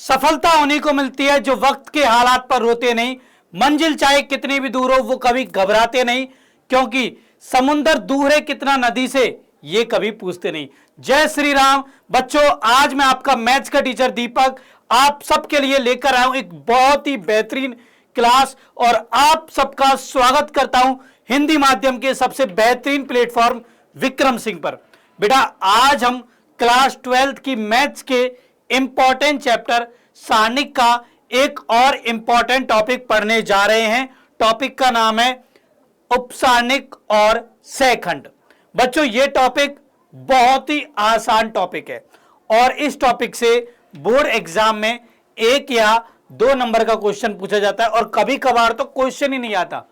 सफलता उन्हीं को मिलती है जो वक्त के हालात पर रोते नहीं, मंजिल चाहे कितनी भी दूर हो वो कभी घबराते नहीं, क्योंकि समुंदर दूर है कितना नदी से ये कभी पूछते नहीं। जय श्री राम। बच्चों, आज मैं आपका मैथ्स का टीचर दीपक आप सबके लिए लेकर आया हूं एक बहुत ही बेहतरीन क्लास, और आप सबका स्वागत करता हूं हिंदी माध्यम के सबसे बेहतरीन प्लेटफॉर्म विक्रम सिंह पर। बेटा, आज हम क्लास 12th की मैथ्स के इंपॉर्टेंट चैप्टर सारणिक का एक और इंपॉर्टेंट टॉपिक पढ़ने जा रहे हैं। टॉपिक का नाम है उपसारणिक और सहखंड। बच्चों, यह टॉपिक बहुत ही आसान टॉपिक है और इस टॉपिक से बोर्ड एग्जाम में 1 या 2 नंबर का क्वेश्चन पूछा जाता है और कभी कभार तो क्वेश्चन ही नहीं आता।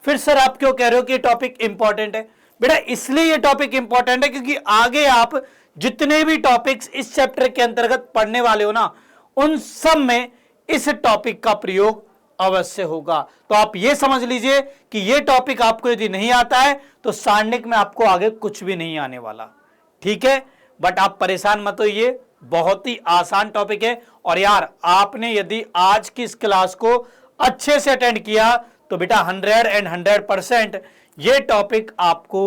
फिर सर आप क्यों कह रहे हो कि टॉपिक इंपॉर्टेंट है? बेटा, इसलिए यह टॉपिक इंपॉर्टेंट है क्योंकि आगे आप जितने भी टॉपिक्स इस चैप्टर के अंतर्गत पढ़ने वाले हो ना, उन सब में इस टॉपिक का प्रयोग अवश्य होगा। तो आप ये समझ लीजिए कि ये टॉपिक आपको यदि नहीं आता है तो सारणिक में आपको आगे कुछ भी नहीं आने वाला। ठीक है, बट आप परेशान मत होइए, बहुत ही आसान टॉपिक है। और यार, आपने यदि आज की इस क्लास को अच्छे से अटेंड किया तो बेटा 100% ये टॉपिक आपको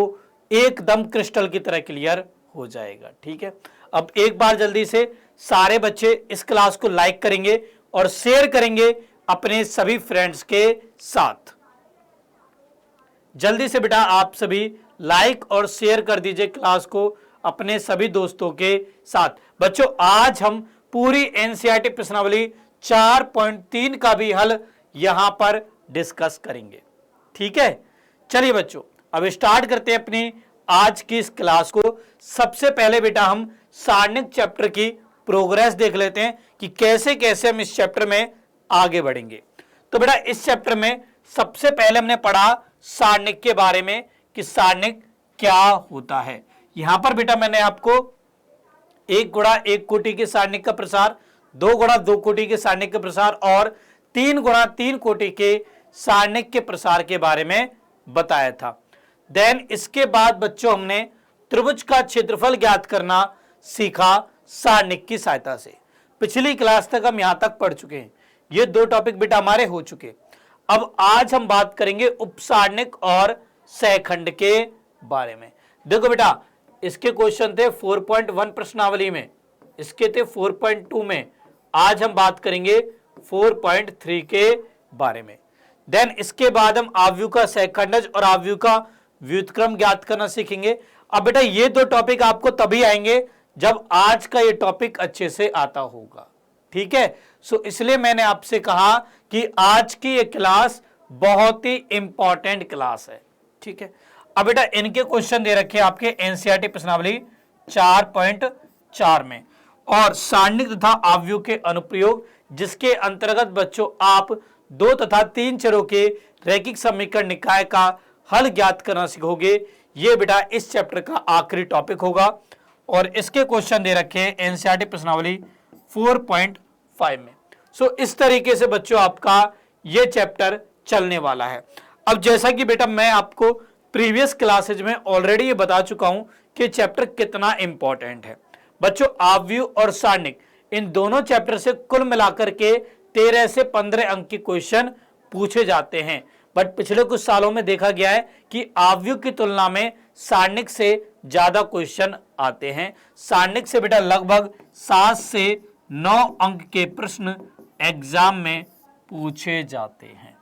एकदम क्रिस्टल की तरह क्लियर हो जाएगा। ठीक है, अब एक बार जल्दी से सारे बच्चे इस क्लास को लाइक करेंगे और शेयर करेंगे अपने सभी फ्रेंड्स के साथ। जल्दी से बेटा आप सभी लाइक और शेयर कर दीजिए क्लास को अपने सभी दोस्तों के साथ। बच्चों, आज हम पूरी एनसीईआरटी प्रश्नावली 4.3 का भी हल यहां पर डिस्कस करेंगे। ठीक है, चलिए बच्चों अब स्टार्ट करते हैं अपनी आज की इस क्लास को। सबसे पहले बेटा हम सारणिक चैप्टर की प्रोग्रेस देख लेते हैं कि कैसे कैसे हम इस चैप्टर में आगे बढ़ेंगे। तो बेटा इस चैप्टर में सबसे पहले हमने पढ़ा सारणिक के बारे में कि सारणिक क्या होता है। यहां पर बेटा मैंने आपको 1 गुणा 1 कोटि के सारणिक का प्रसार, 2 गुणा 2 कोटि के सारणिक का प्रसार और 3 गुणा 3 कोटि के सारणिक के प्रसार के बारे में बताया था। देन इसके बाद बच्चों हमने त्रिभुज का क्षेत्रफल ज्ञात करना सीखा सारणिक की सहायता से। पिछली क्लास तक हम यहां तक पढ़ चुके हैं, ये 2 टॉपिक बेटा हमारे हो चुके। अब आज हम बात करेंगे उपसारणिक और सहखंड के बारे में। देखो बेटा, इसके क्वेश्चन थे 4.1 प्रश्नावली में, इसके थे 4.2 में, आज हम बात करेंगे 4.3 के बारे में। देन इसके बाद हम आव्यूह का सहखंडज और आव्यूह का व्युत्क्रम ज्ञात करना सीखेंगे। अब बेटा ये 2 टॉपिक आपको तभी आएंगे जब आज का ये टॉपिक अच्छे से आता होगा। ठीक है, सो इसलिए मैंने आपसे कहा कि आज की ये क्लास बहुत ही इंपॉर्टेंट क्लास है। ठीक है, अब बेटा इनके क्वेश्चन दे रखे हैं आपके एनसीईआरटी प्रश्नावली 4.4 में, और सारणिक तथा आव्यूह के अनुप्रयोग, जिसके अंतर्गत बच्चों आप 2 तथा 3 चरों के रैखिक समीकरण निकाय का हल ज्ञात करना सीखोगे। ये बेटा इस चैप्टर का आखिरी टॉपिक होगा और इसके क्वेश्चन दे रखे हैं एनसीईआरटी प्रश्नावली 4.5 में। सो इस तरीके से बच्चों आपका ये चैप्टर चलने वाला है। अब जैसा कि बेटा मैं आपको प्रीवियस क्लासेज में ऑलरेडी ये बता चुका हूं कि चैप्टर कितना इंपॉर्टेंट है। बच्चों, आव्यूह और सारणिक इन दोनों चैप्टर से कुल मिलाकर के 13 से 15 अंक के क्वेश्चन पूछे जाते हैं। बट पिछले कुछ सालों में देखा गया है कि आव्यूह की तुलना में सारणिक से ज्यादा क्वेश्चन आते हैं। सारणिक से बेटा लगभग 7 से 9 अंक के प्रश्न एग्जाम में पूछे जाते हैं।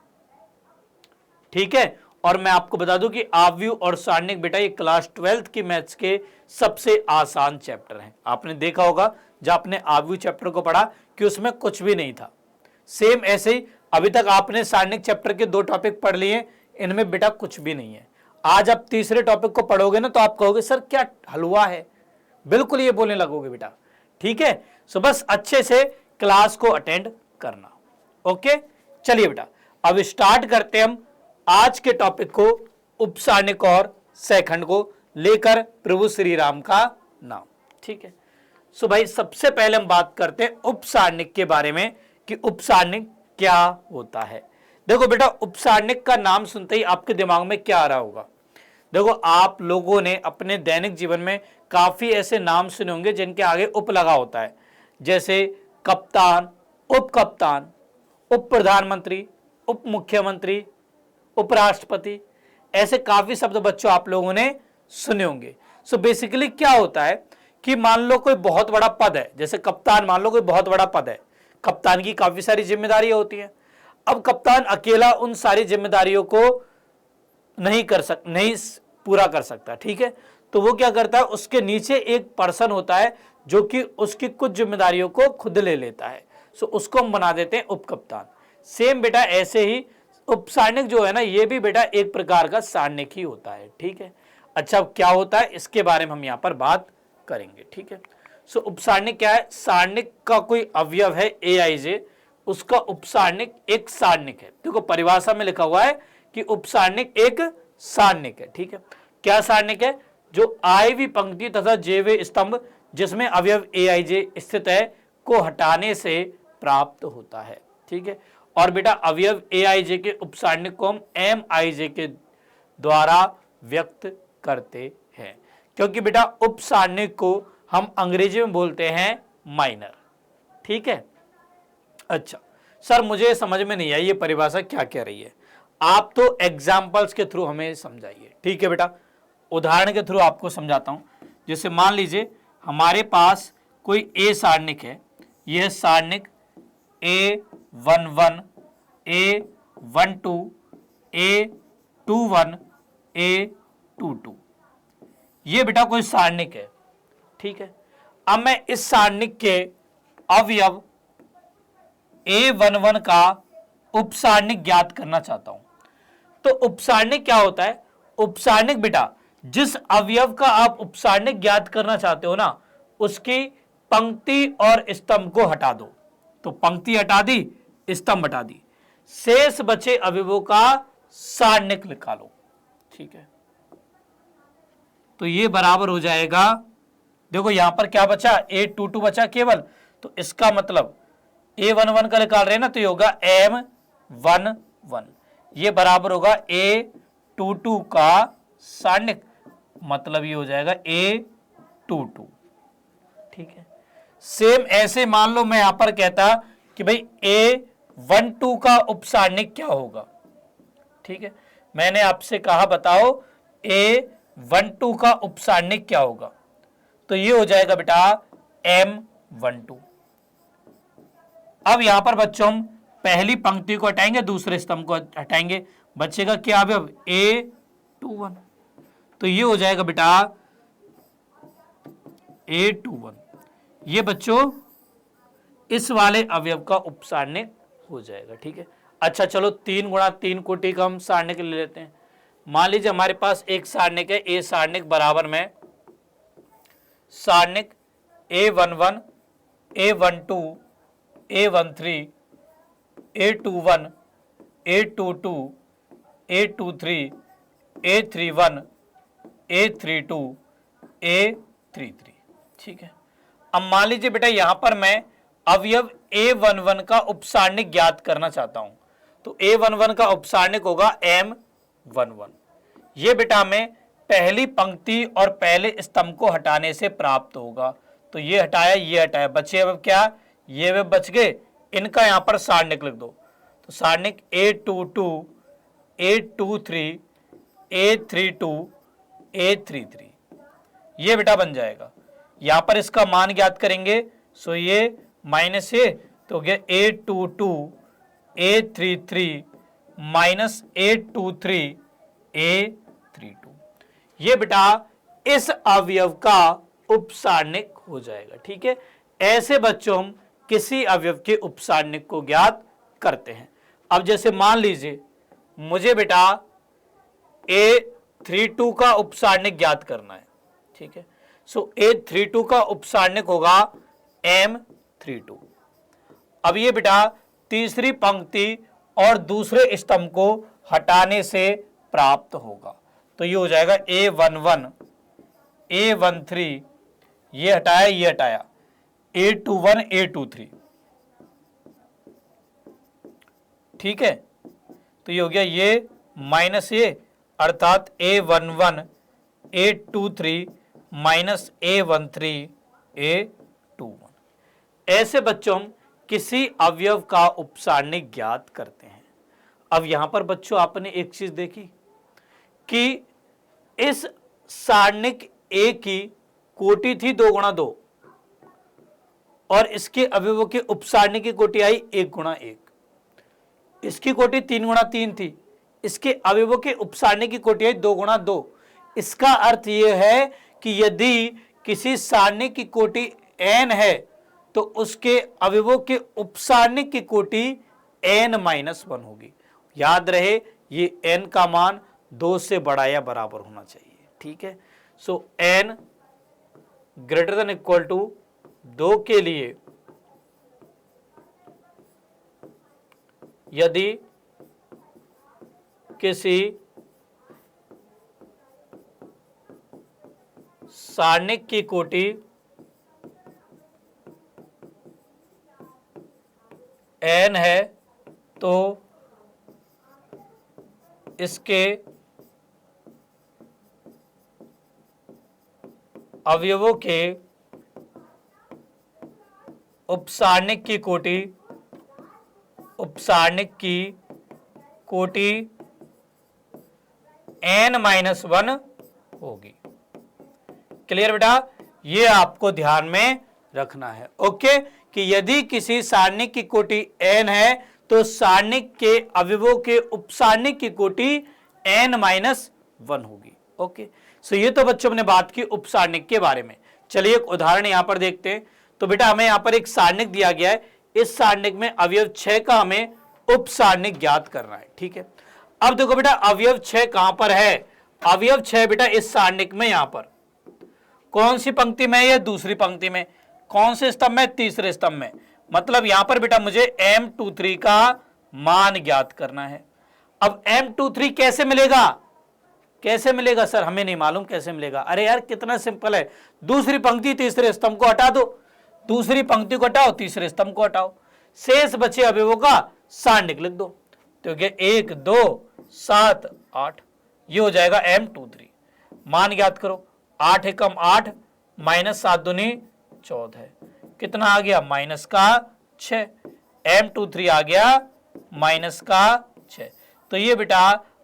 ठीक है, और मैं आपको बता दूं कि आव्यूह और सारणिक बेटा ये क्लास 12th की मैथ्स के सबसे आसान चैप्टर हैं। आपने देखा होगा जब आपने आव्यूह चैप्टर को पढ़ा कि उसमें कुछ भी नहीं था। सेम ऐसे ही अभी तक आपने सारणिक चैप्टर के 2 टॉपिक पढ़ लिए, इनमें बेटा कुछ भी नहीं है। आज आप तीसरे टॉपिक को पढ़ोगे ना तो आप कहोगे सर क्या हलवा है, बिल्कुल ये बोलने लगोगे बेटा। ठीक है, सो बस अच्छे से क्लास को अटेंड करना। ओके, चलिए बेटा अब स्टार्ट करते हैं हम आज के टॉपिक को, उपसारणिक और सहखंड को लेकर प्रभु श्री राम का नाम। ठीक है, सो भाई सबसे पहले हम बात करते हैं उपसारणिक के बारे में कि उपसारणिक क्या होता है। देखो बेटा, उपसारणिक का नाम सुनते ही आपके दिमाग में क्या आ रहा होगा? देखो, आप लोगों ने अपने दैनिक जीवन में काफी ऐसे नाम सुने होंगे जिनके आगे उप लगा होता है, जैसे कप्तान, उप कप्तान, उप प्रधानमंत्री, उप मुख्यमंत्री, उपराष्ट्रपति, ऐसे काफी शब्द बच्चों आप लोगों ने सुने होंगे। सो बेसिकली क्या होता है कि मान लो कोई बहुत बड़ा पद है, जैसे कप्तान, मान लो कोई बहुत बड़ा पद है, कप्तान की काफी सारी जिम्मेदारियां होती हैं। अब कप्तान अकेला उन सारी जिम्मेदारियों को नहीं पूरा कर सकता, ठीक है। तो वो क्या करता है, उसके नीचे एक पर्सन होता है जो कि उसकी कुछ जिम्मेदारियों को खुद ले लेता है। सो उसको हम बना देते हैं उप कप्तान। सेम बेटा ऐसे ही उपसारणिक जो है ना, ये भी बेटा एक प्रकार का सारणिक ही होता है, ठीक है। अच्छा, अब क्या होता है इसके बारे में हम यहाँ पर बात करेंगे, ठीक है। सो उपसारणिक क्या है, सारणिक का कोई अवयव है AIJ, उसका उपसारणिक एक सारणिक है। देखो परिभाषा में लिखा हुआ है कि उपसारणिक एक सारणिक है, ठीक है। क्या सारणिक है, जो आयवी पंक्ति तथा जेवे स्तंभ जिसमें अवयव AIJ स्थित है को हटाने से प्राप्त होता है, ठीक है। और बेटा अवयव AIJ के उपसारणिक को हम MIJ के द्वारा व्यक्त करते हैं, क्योंकि बेटा उपसारणिक को हम अंग्रेजी में बोलते हैं माइनर, ठीक है। अच्छा सर, मुझे समझ में नहीं आई ये परिभाषा क्या कह रही है, आप तो एग्जाम्पल्स के थ्रू हमें समझाइए, ठीक है बेटा। उदाहरण के थ्रू आपको समझाता हूं। जैसे मान लीजिए हमारे पास कोई A सारणिक है, यह सारणिक A11, A12, A21, A22, ये बेटा कोई सारणिक है, ठीक है। अब मैं इस सारणिक के अवयव A11 का उपसारणिक ज्ञात करना चाहता हूं। तो उपसारणिक क्या होता है, उपसारणिक बेटा जिस अवयव का आप उपसारणिक ज्ञात करना चाहते हो ना, उसकी पंक्ति और स्तंभ को हटा दो। तो पंक्ति हटा दी, स्तंभ हटा दी, शेष बचे अवयवों का सारणिक निकालो, ठीक है। तो ये बराबर हो जाएगा, देखो यहां पर क्या बचा, A22 बचा केवल, तो इसका मतलब A11 का निकाल रहे हैं ना, तो ये होगा M11, ये बराबर होगा A22 का सारणिक, मतलब ये हो जाएगा A22, ठीक है। सेम ऐसे मान लो मैं यहां पर कहता कि भाई A12 का उपसारणिक क्या होगा, ठीक है। मैंने आपसे कहा बताओ A12 का उपसारणिक क्या होगा, तो ये हो जाएगा बेटा M12। अब यहां पर बच्चों हम पहली पंक्ति को हटाएंगे, दूसरे स्तंभ को हटाएंगे, बचेगा क्या अवयव A21, तो ये हो जाएगा बेटा A21। ये बच्चों इस वाले अवयव का उपसारणिक हो जाएगा, ठीक है। अच्छा चलो 3 गुणा 3 कोटि का हम सारणिक ले लेते हैं। मान लीजिए हमारे पास एक सारणिक है, A सारणिक बराबर में सारणिक A11, A12, A13, A21, A22, A23, A31, A32, A33, ठीक है। अब मान लीजिए बेटा यहां पर मैं अवयव A11 का उपसारणिक ज्ञात करना चाहता हूं, तो A11 का उपसारणिक होगा M11। ये बेटा मैं पहली पंक्ति और पहले स्तंभ को हटाने से प्राप्त होगा, तो ये हटाया, ये हटाया, बचे अब क्या, ये वे बच गए, इनका यहां पर सारणिक लिख दो। तो सारणिक A22, A23, A32, A33, ये बेटा बन जाएगा। यहां पर इसका मान ज्ञात करेंगे, सो ये माइनस ए, तो हो गया A22, A33 minus A23, A32, ये बेटा इस अवयव का उपसारणिक हो जाएगा, ठीक है। ऐसे बच्चों हम किसी अवयव के उपसारणिक को ज्ञात करते हैं। अब जैसे मान लीजिए मुझे बेटा A32 का उपसारणिक ज्ञात करना है, ठीक है। सो A32 का उपसारणिक होगा M32। अब ये बेटा तीसरी पंक्ति और दूसरे स्तंभ को हटाने से प्राप्त होगा, तो ये हो जाएगा A11, A13, ये हटाया, ये हटाया, A21, A23, ठीक है। तो ये हो गया ये माइनस ये, अर्थात A11, A23 minus A13, A21। ऐसे बच्चों हम किसी अवयव का उपसारणिक ज्ञात करते हैं। अब यहां पर बच्चों आपने एक चीज देखी कि इस सारणिक ए की कोटि थी 2 गुणा 2 और इसके अवयवों के उपसारणिक की कोटि आई 1 गुणा 1। इसकी कोटि 3 गुणा 3 थी, इसके अवयवों के उपसारणिक की कोटि आई 2 गुणा 2। इसका अर्थ यह है कि यदि किसी सारणिक की कोटि n है तो उसके अवयवों के उपसारणिक की कोटि n-1 होगी। याद रहे ये n का मान 2 से बड़ा या बराबर होना चाहिए। ठीक है, so n greater than equal to 2 के लिए यदि किसी सारणिक की कोटि n है तो इसके अवयवों के उपसारणिक की कोटि n-1 होगी। क्लियर बेटा, ये आपको ध्यान में रखना है। ओके, कि यदि किसी सारणिक की कोटि n है तो सारणिक के अवयवों के उपसारणिक की कोटि n-1 होगी। ओके, सो ये तो बच्चों ने बात की उपसारणिक के बारे में। चलिए एक उदाहरण यहां पर देखते हैं। तो बेटा हमें यहां पर एक सारणिक दिया गया है, इस सारणिक में अवयव 6 का हमें उपसारणिक ज्ञात करना है। ठीक है, अब देखो बेटा अवयव 6 कहां पर है? अवयव 6 बेटा इस सारणिक में, यहां पर कौन सी पंक्ति में? या दूसरी पंक्ति में। कौन से स्तंभ में? तीसरे स्तंभ में। मतलब यहां पर बेटा मुझे M23 का मान ज्ञात करना है। अब M23 कैसे मिलेगा? कैसे मिलेगा सर? हमें नहीं मालूम कैसे मिलेगा। अरे यार कितना सिंपल है, दूसरी पंक्ति तीसरे स्तंभ को हटा दो, दूसरी पंक्ति को हटाओ, तीसरे स्तंभ को हटाओ, शेष बचे अवयवों का सारणिक लिख दो। तो क्या 1 2 7 8, ये हो जाएगा M23। मान ज्ञात करो, 8 एकम 8 माइनस 7 दूनी 14, कितना आ गया? माइनस का 6। M23 आ गया माइनस का 6। तो ये बेटा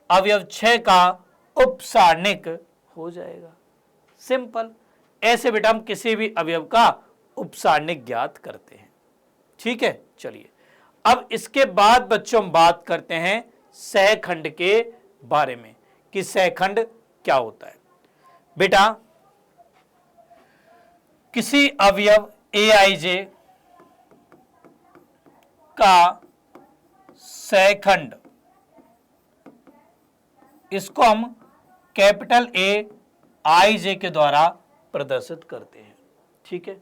अवयव 6 का उपसारणिक हो जाएगा। सिंपल, ऐसे बेटा हम किसी भी अवयव का उपसारणिक ज्ञात करते हैं। ठीक है, चलिए अब इसके बाद बच्चों हम बात करते हैं सहखंड के बारे में कि सहखंड क्या होता है। बेटा किसी अवयव Aij का सहखंड, इसको हम कैपिटल Aij के द्वारा प्रदर्शित करते हैं। ठीक है,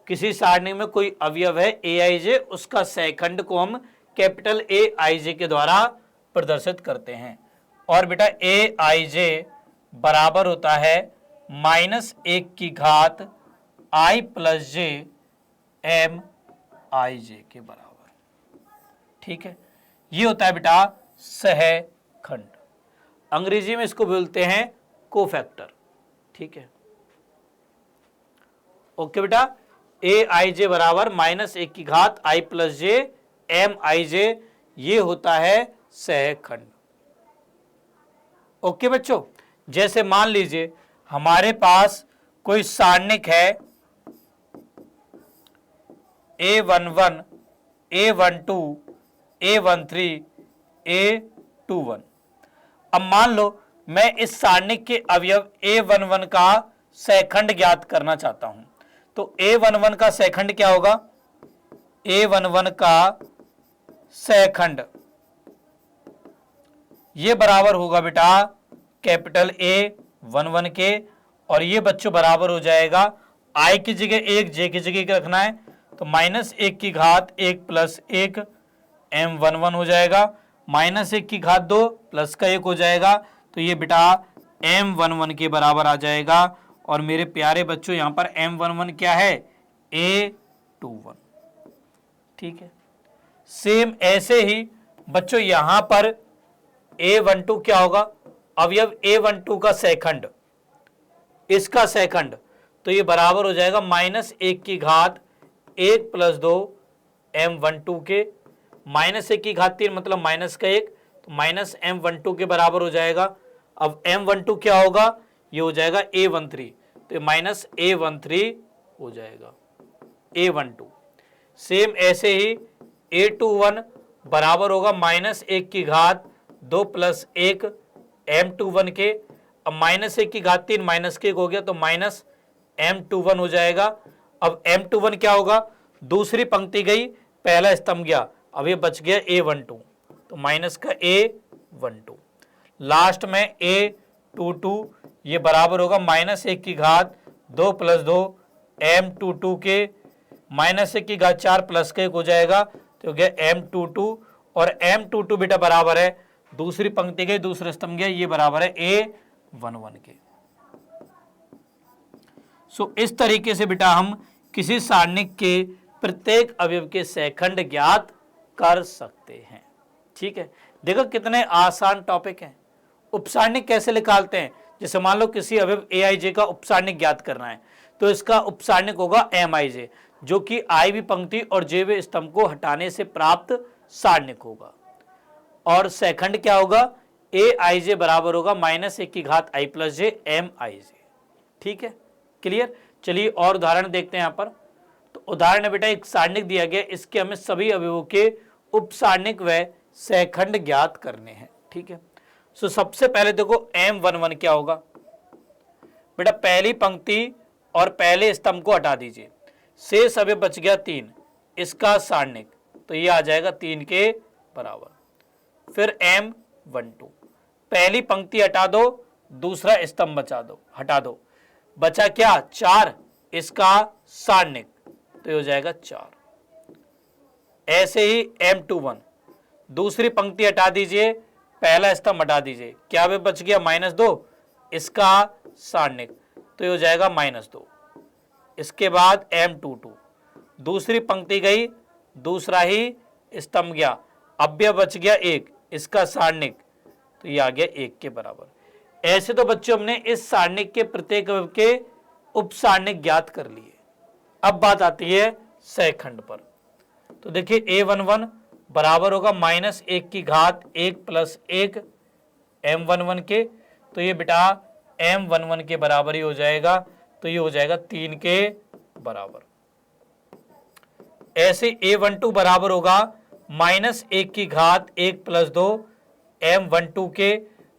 किसी सारणी में कोई अवयव है Aij, उसका सहखंड को हम कैपिटल Aij के द्वारा प्रदर्शित करते हैं। और बेटा Aij बराबर होता है -1 की घात I प्लस j Mij के बराबर। ठीक है, ये होता है बेटा सहखंड। अंग्रेजी में इसको बोलते हैं कोफैक्टर। ठीक है, ओके बेटा, Aij बराबर -1 की घात I प्लस j Mij, ये होता है सहखंड। ओके बच्चों, जैसे मान लीजिए हमारे पास कोई सारणिक है A11 A12 A13 A21। अब मान लो मैं इस सारणिक के अवयव A11 का सहखंड ज्ञात करना चाहता हूं। तो A11 का सहखंड क्या होगा? A11 का सहखंड ये बराबर होगा बेटा कैपिटल A11 के, और ये बच्चों बराबर हो जाएगा I की जगह 1, J की जगह 1 रखना है, तो -1 की घात 1 प्लस 1 M11 हो जाएगा, -1 की घात 2 प्लस का 1 हो जाएगा, तो ये बेटा M11 के बराबर आ जाएगा। और मेरे प्यारे बच्चों यहाँ पर M11 क्या है? A21। ठीक है, सेम ऐसे ही बच्चों यहाँ पर A12 क्या होगा? अवयव A12 का सहखंड, इसका सहखंड, तो ये बराबर हो जाएगा -1 की घात 1 प्लस 2 M12 के, माइनस 1 की घात 3 मतलब माइनस का 1, तो माइनस M12 के बराबर हो जाएगा। अब M12 क्या होगा, ये हो जाएगा A13, तो माइनस A13 हो जाएगा A12। सेम ऐसे ही A21 बराबर होगा माइनस 1 की घात 2 प्लस 1 M21 के। अब माइनस 1 की घात 3 माइनस के 1 हो गया, तो माइनस M21 हो जाएगा। अब M21 क्या होगा, दूसरी पंक्ति गई, पहला स्तंभ गया, अब ये बच गया A12, तो माइनस का A12। लास्ट में A22 ये बराबर होगा माइनस 1 की घात 2 प्लस 2 M22 के, माइनस 1 की घात 4 प्लस का 1 हो जाएगा, तो हो गया M22। और M22 बेटा बराबर है, दूसरी पंक्ति गई, दूसरा स्तंभ गया, ये बराबर है A11 के। सो इस तरीके से बेटा हम किसी सारणिक के प्रत्येक अवयव के सहखंड ज्ञात कर सकते हैं। ठीक है, देखो कितने आसान टॉपिक हैं। उपसारणिक कैसे निकालते हैं, जैसे मान लो किसी अवयव Aij का उपसारणिक ज्ञात करना है, तो इसका उपसारणिक होगा Mij, जो कि i पंक्ति और j स्तंभ को हटाने से प्राप्त सारणिक होगा। और सहखंड क्या होगा, Aij बराबर होगा माइनस 1 की घात i प्लस j Mij। ठीक है, क्लियर। चलिए और उदाहरण देखते हैं यहाँ पर। तो उदाहरण है बेटा, एक सारणिक दिया गया, इसके हमें सभी अवयवों के उपसारणिक व सहखंड ज्ञात करने हैं। ठीक है, सो सबसे पहले देखो M11 क्या होगा बेटा, पहली पंक्ति और पहले स्तंभ को हटा दीजिए, शेष अवयव बच गया 3, इसका सारणिक, तो ये आ जाएगा 3 के बराबर। फिर M12, पहली पंक्ति हटा दो, दूसरा स्तंभ हटा दो, बचा क्या 4, इसका सारणिक, तो ये हो जाएगा 4। ऐसे ही M21, दूसरी पंक्ति हटा दीजिए, पहला स्तंभ हटा दीजिए, क्या वे बच गया -2, इसका सारणिक, तो ये हो जाएगा -2। इसके बाद M22, दूसरी पंक्ति गई, दूसरा ही स्तंभ गया, अव्यय बच गया 1, इसका सारणिक, तो ये आ गया 1 के बराबर। ऐसे तो बच्चों हमने इस सारणिक के प्रत्येक अवयव के उपसारणिक ज्ञात कर लिए। अब बात आती है सहखंड पर। तो देखिए A11 बराबर होगा -1 की घात 1 प्लस 1 M11 के, तो ये बेटा M11 के बराबर ही हो जाएगा, तो ये हो जाएगा 3 के बराबर। ऐसे A12 बराबर होगा -1 की घात 1 प्लस 2 M12 के,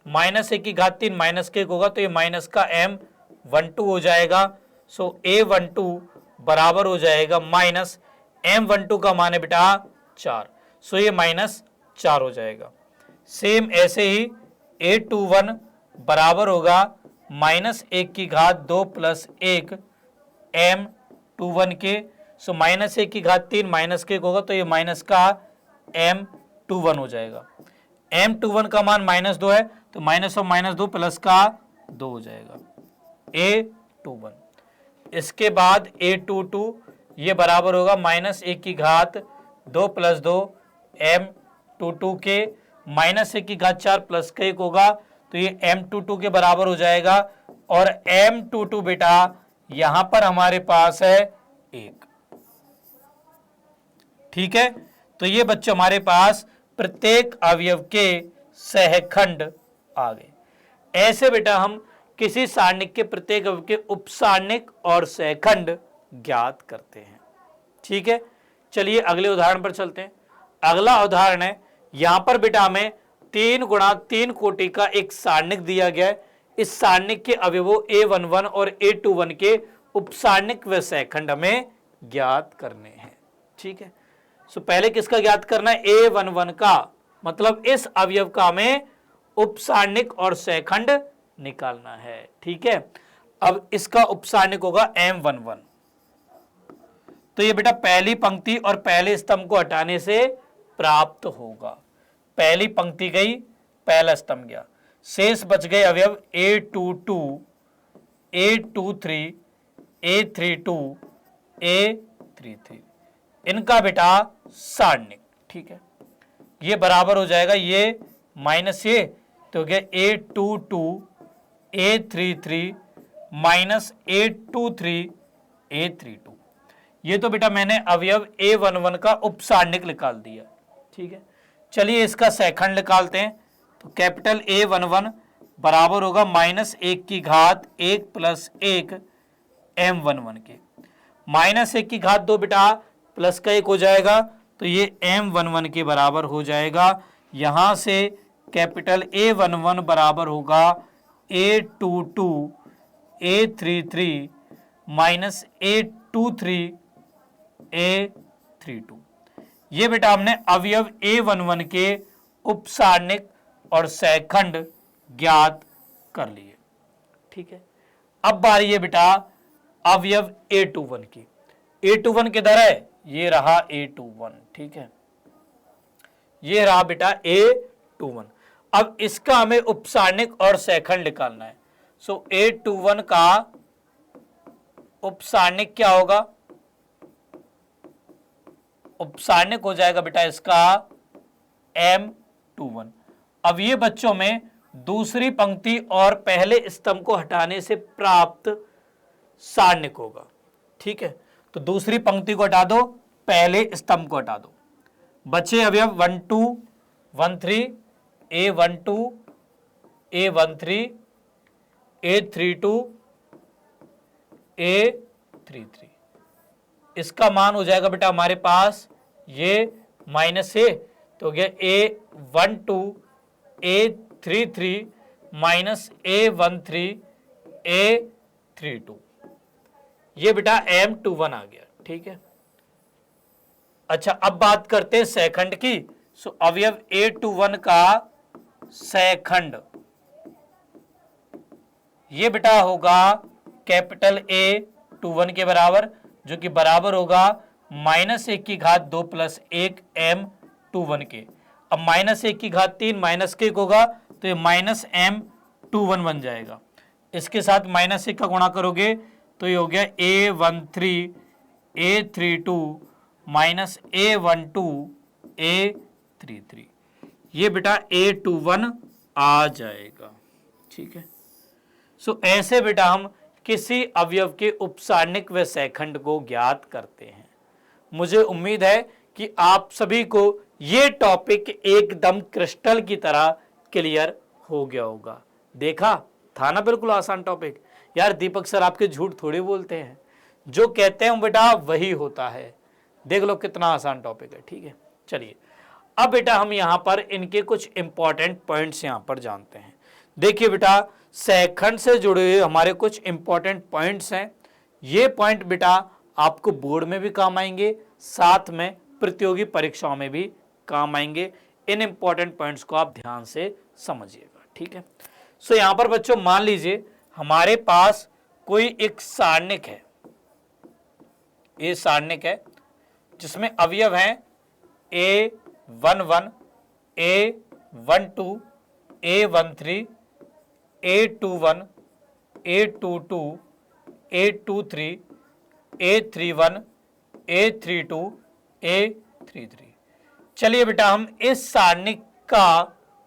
-1 की घात 3 माइनस के 1 होगा, तो ये माइनस का M12 हो जाएगा। सो A12 बराबर हो जाएगा माइनस M12 का मान है बेटा 4, सो ये -4 हो जाएगा। सेम ऐसे ही A21 बराबर होगा -1 की घात 2 प्लस 1 M21 के, सो -1 की घात 3 माइनस के 1 होगा, तो ये माइनस का M21 हो जाएगा। M21 का मान -2 है, तो -2 प्लस का 2 हो जाएगा A21। इसके बाद A22 ये बराबर होगा -1 की घात 2 प्लस 2 M22 के, -1 की घात 4 प्लस का 1 होगा, तो ये M22 के बराबर हो जाएगा। और M22 बेटा यहां पर हमारे पास है 1। ठीक है, तो ये बच्चे हमारे पास प्रत्येक अवयव के सहखंड आ गए। ऐसे बेटा हम किसी सारणिक के प्रत्येक अवयव के उपसारणिक और सहखंड ज्ञात करते हैं। ठीक है, चलिए अगले उदाहरण पर चलते हैं। अगला उदाहरण है, यहां पर बेटा हमें 3 गुणा 3 कोटि का एक सारणिक दिया गया है। इस सारणिक के अवयवों A11 और A21 के उपसारणिक व सहखंड हमें ज्ञात करने हैं। ठीक है, सो पहले किसका ज्ञात करना है, A11 का, मतलब इस अवयव का हमें उपसारणिक और सहखंड निकालना है। ठीक है, अब इसका उपसारणिक होगा M11, तो ये बेटा पहली पंक्ति और पहले स्तंभ को हटाने से प्राप्त होगा। पहली पंक्ति गई, पहला स्तंभ गया, शेष बच गए अवयव A22, A23, A32, A33, इनका बेटा सारणिक। ठीक है, ये बराबर हो जाएगा ये माइनस ये, तो हो गया A22, A33 minus A23, A32, ये तो बेटा मैंने अवयव A11 का उपसारणिक निकाल दिया, ठीक है। चलिए इसका सेकंड निकालते हैं। तो कैपिटल A11 बराबर होगा -1 प्लस 1 M11 के। -1 की घात 2 बेटा प्लस का 1 हो जाएगा, तो ये M11 के बराबर हो जाएगा। यहां से कैपिटल A11 बराबर होगा A22 A33 minus A23 A32। ये बेटा हमने अवयव A11 के उपसारणिक और सेकंड ज्ञात कर लिए, ठीक है। अब बारी है बेटा अवयव A21 की। A21 किधर है? ये रहा A21, ठीक है, ये रहा बेटा A21। अब इसका हमें उपसारणिक और सेकंड निकालना है। सो A21 का उपसारणिक क्या होगा? उपसारणिक हो जाएगा बेटा इसका M21। अब ये बच्चों में दूसरी पंक्ति और पहले स्तंभ को हटाने से प्राप्त सारणिक होगा, ठीक है। तो दूसरी पंक्ति को हटा दो, पहले स्तंभ को हटा दो, बचे अवयव 1 2 1 3 A12 A13 A32 A33। इसका मान हो जाएगा बेटा हमारे पास ये -A, तो हो गया A12 A33 minus A13 A32। ये बेटा M21 आ गया, ठीक है। अच्छा अब बात करते हैं सेकंड की। सो अवयव A21 का सेकंड ये बेटा होगा कैपिटल A21 के बराबर, जो कि बराबर होगा -1 की घात 2 प्लस 1 M21 के। अब -1 की घात 3 माइनस के होगा, तो ये -M21 बन जाएगा। इसके साथ -1 का गुणा करोगे तो ये हो गया A13 A32 minus A12 A33। ये बेटा A21 आ जाएगा, ठीक है। सो ऐसे बेटा हम किसी अवयव के उपसारणिक व सेकंड को ज्ञात करते हैं। मुझे उम्मीद है कि आप सभी को ये टॉपिक एकदम क्रिस्टल की तरह क्लियर हो गया होगा। देखा था ना, बिल्कुल आसान टॉपिक। यार दीपक सर आपके झूठ थोड़ी बोलते हैं, जो कहते हैं बेटा वही होता है। देख लो कितना आसान टॉपिक है, ठीक है। चलिए अब बेटा हम यहाँ पर इनके कुछ इंपॉर्टेंट पॉइंट्स यहाँ पर जानते हैं। देखिए बेटा सेकंड से जुड़े हुए हमारे कुछ इंपॉर्टेंट पॉइंट्स हैं। ये पॉइंट बेटा आपको बोर्ड में भी काम आएंगे, साथ में प्रतियोगी परीक्षाओं में भी काम आएंगे। इन इंपॉर्टेंट पॉइंट्स को आप ध्यान से समझिएगा, ठीक है। सो यहाँ पर बच्चों मान लीजिए हमारे पास कोई एक सारणिक है, ये सारणिक है जिसमें अवयव हैं A11 A12 A13 A21 A22 A23 A31 A32 A33। चलिए बेटा हम इस सारणिक का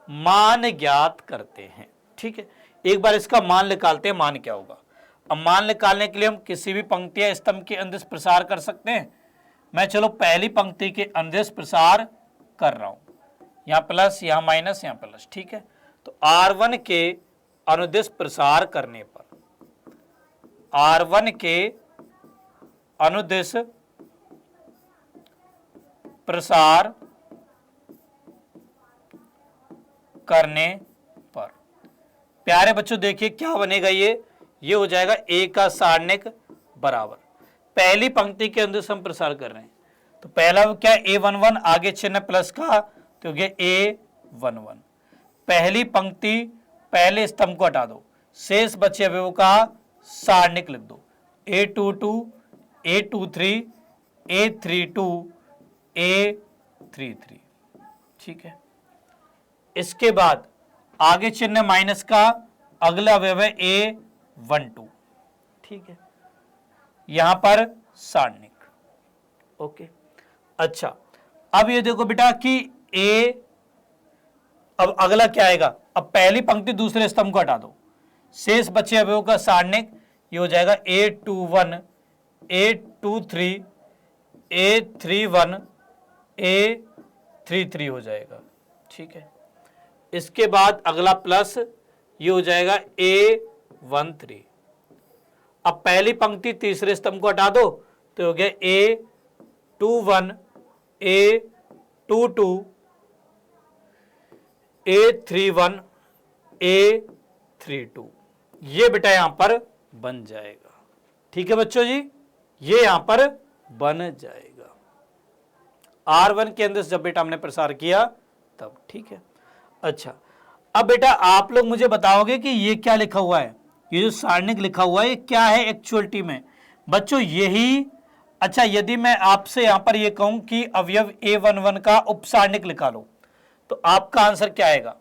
मान ज्ञात करते हैं, ठीक है। एक बार इसका मान निकालते हैं, मान क्या होगा। अब मान निकालने के लिए हम किसी भी पंक्ति या स्तंभ के अंदर प्रसार कर सकते हैं। मैं चलो पहली पंक्ति के अंदर प्रसार कर रहा हूं, यहां प्लस यहां माइनस यहां प्लस, ठीक है। तो R1 के अनुदिश प्रसार करने पर, R1 के अनुदिश प्रसार करने पर प्यारे बच्चों देखिए क्या बनेगा। ये हो जाएगा A का सारणिक बराबर, पहली पंक्ति के अंदर हम प्रसार कर रहे हैं, तो पहला क्या A11 आगे चिन्ह प्लस का, तो ये A11। पहली पंक्ति पहले स्तंभ को हटा दो, शेष बचे अवयवों का सारणिक लिख दो। A22 A23 A32 A33, ठीक है। इसके बाद आगे चिन्ह माइनस का, अगला अवयव है A12, ठीक है, यहां पर सारणिक, ओके। अच्छा अब ये देखो बेटा कि A, अब अगला क्या आएगा, अब पहली पंक्ति दूसरे स्तंभ को हटा दो, शेष बचे अवयवों का सारणिक, ये हो जाएगा A21 A23 A31 A33 हो जाएगा, ठीक है। इसके बाद अगला प्लस ये हो जाएगा A13। अब पहली पंक्ति तीसरे स्तंभ को हटा दो तो हो गया A21 A22 A31 A32। ये बेटा यहां पर बन जाएगा, ठीक है बच्चों जी, ये यहां पर बन जाएगा R1 के अंदर जब बेटा हमने प्रसार किया तब, ठीक है। अच्छा, अब बेटा आप लोग मुझे बताओगे कि ये क्या लिखा हुआ है, ये जो सारणिक लिखा हुआ है ये क्या है एक्चुअलिटी में बच्चों, यही। अच्छा, यदि मैं आपसे यहां पर ये कहूं कि अवयव A11 का उपसारणिक निकालो लो तो आपका आंसर क्या आएगा।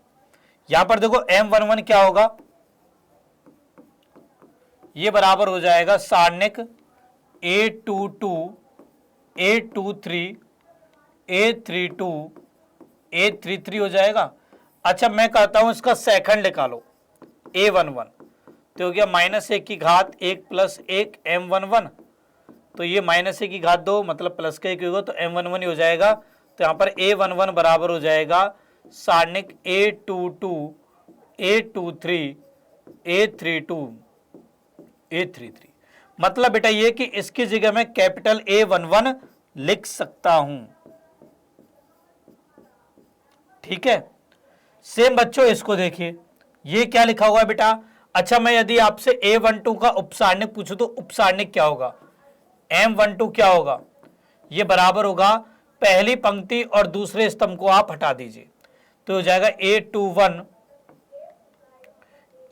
यहां पर देखो M11 क्या होगा, ये बराबर हो जाएगा सारणिक A22 A23 A32 A33 हो जाएगा। अच्छा, मैं कहता हूं इसका सेकंड निकालो A11 तो हो गया -1 की घात 1 + 1 M11, तो ये -1 की घात 2 मतलब प्लस का 1 होगा तो M11 ही हो जाएगा। तो यहां पर A11 बराबर हो जाएगा सारणिक A22 A23 A32 A33। मतलब बेटा ये कि इसकी जगह मैं कैपिटल A11 लिख सकता हूं, ठीक है। सेम बच्चों इसको देखिए, ये क्या लिखा हुआ है बेटा। अच्छा, मैं यदि आपसे A12 का उपसारणिक पूछूं तो उपसारणिक क्या होगा, M12 क्या होगा, ये बराबर होगा पहली पंक्ति और दूसरे स्तंभ को आप हटा दीजिए तो हो जाएगा A21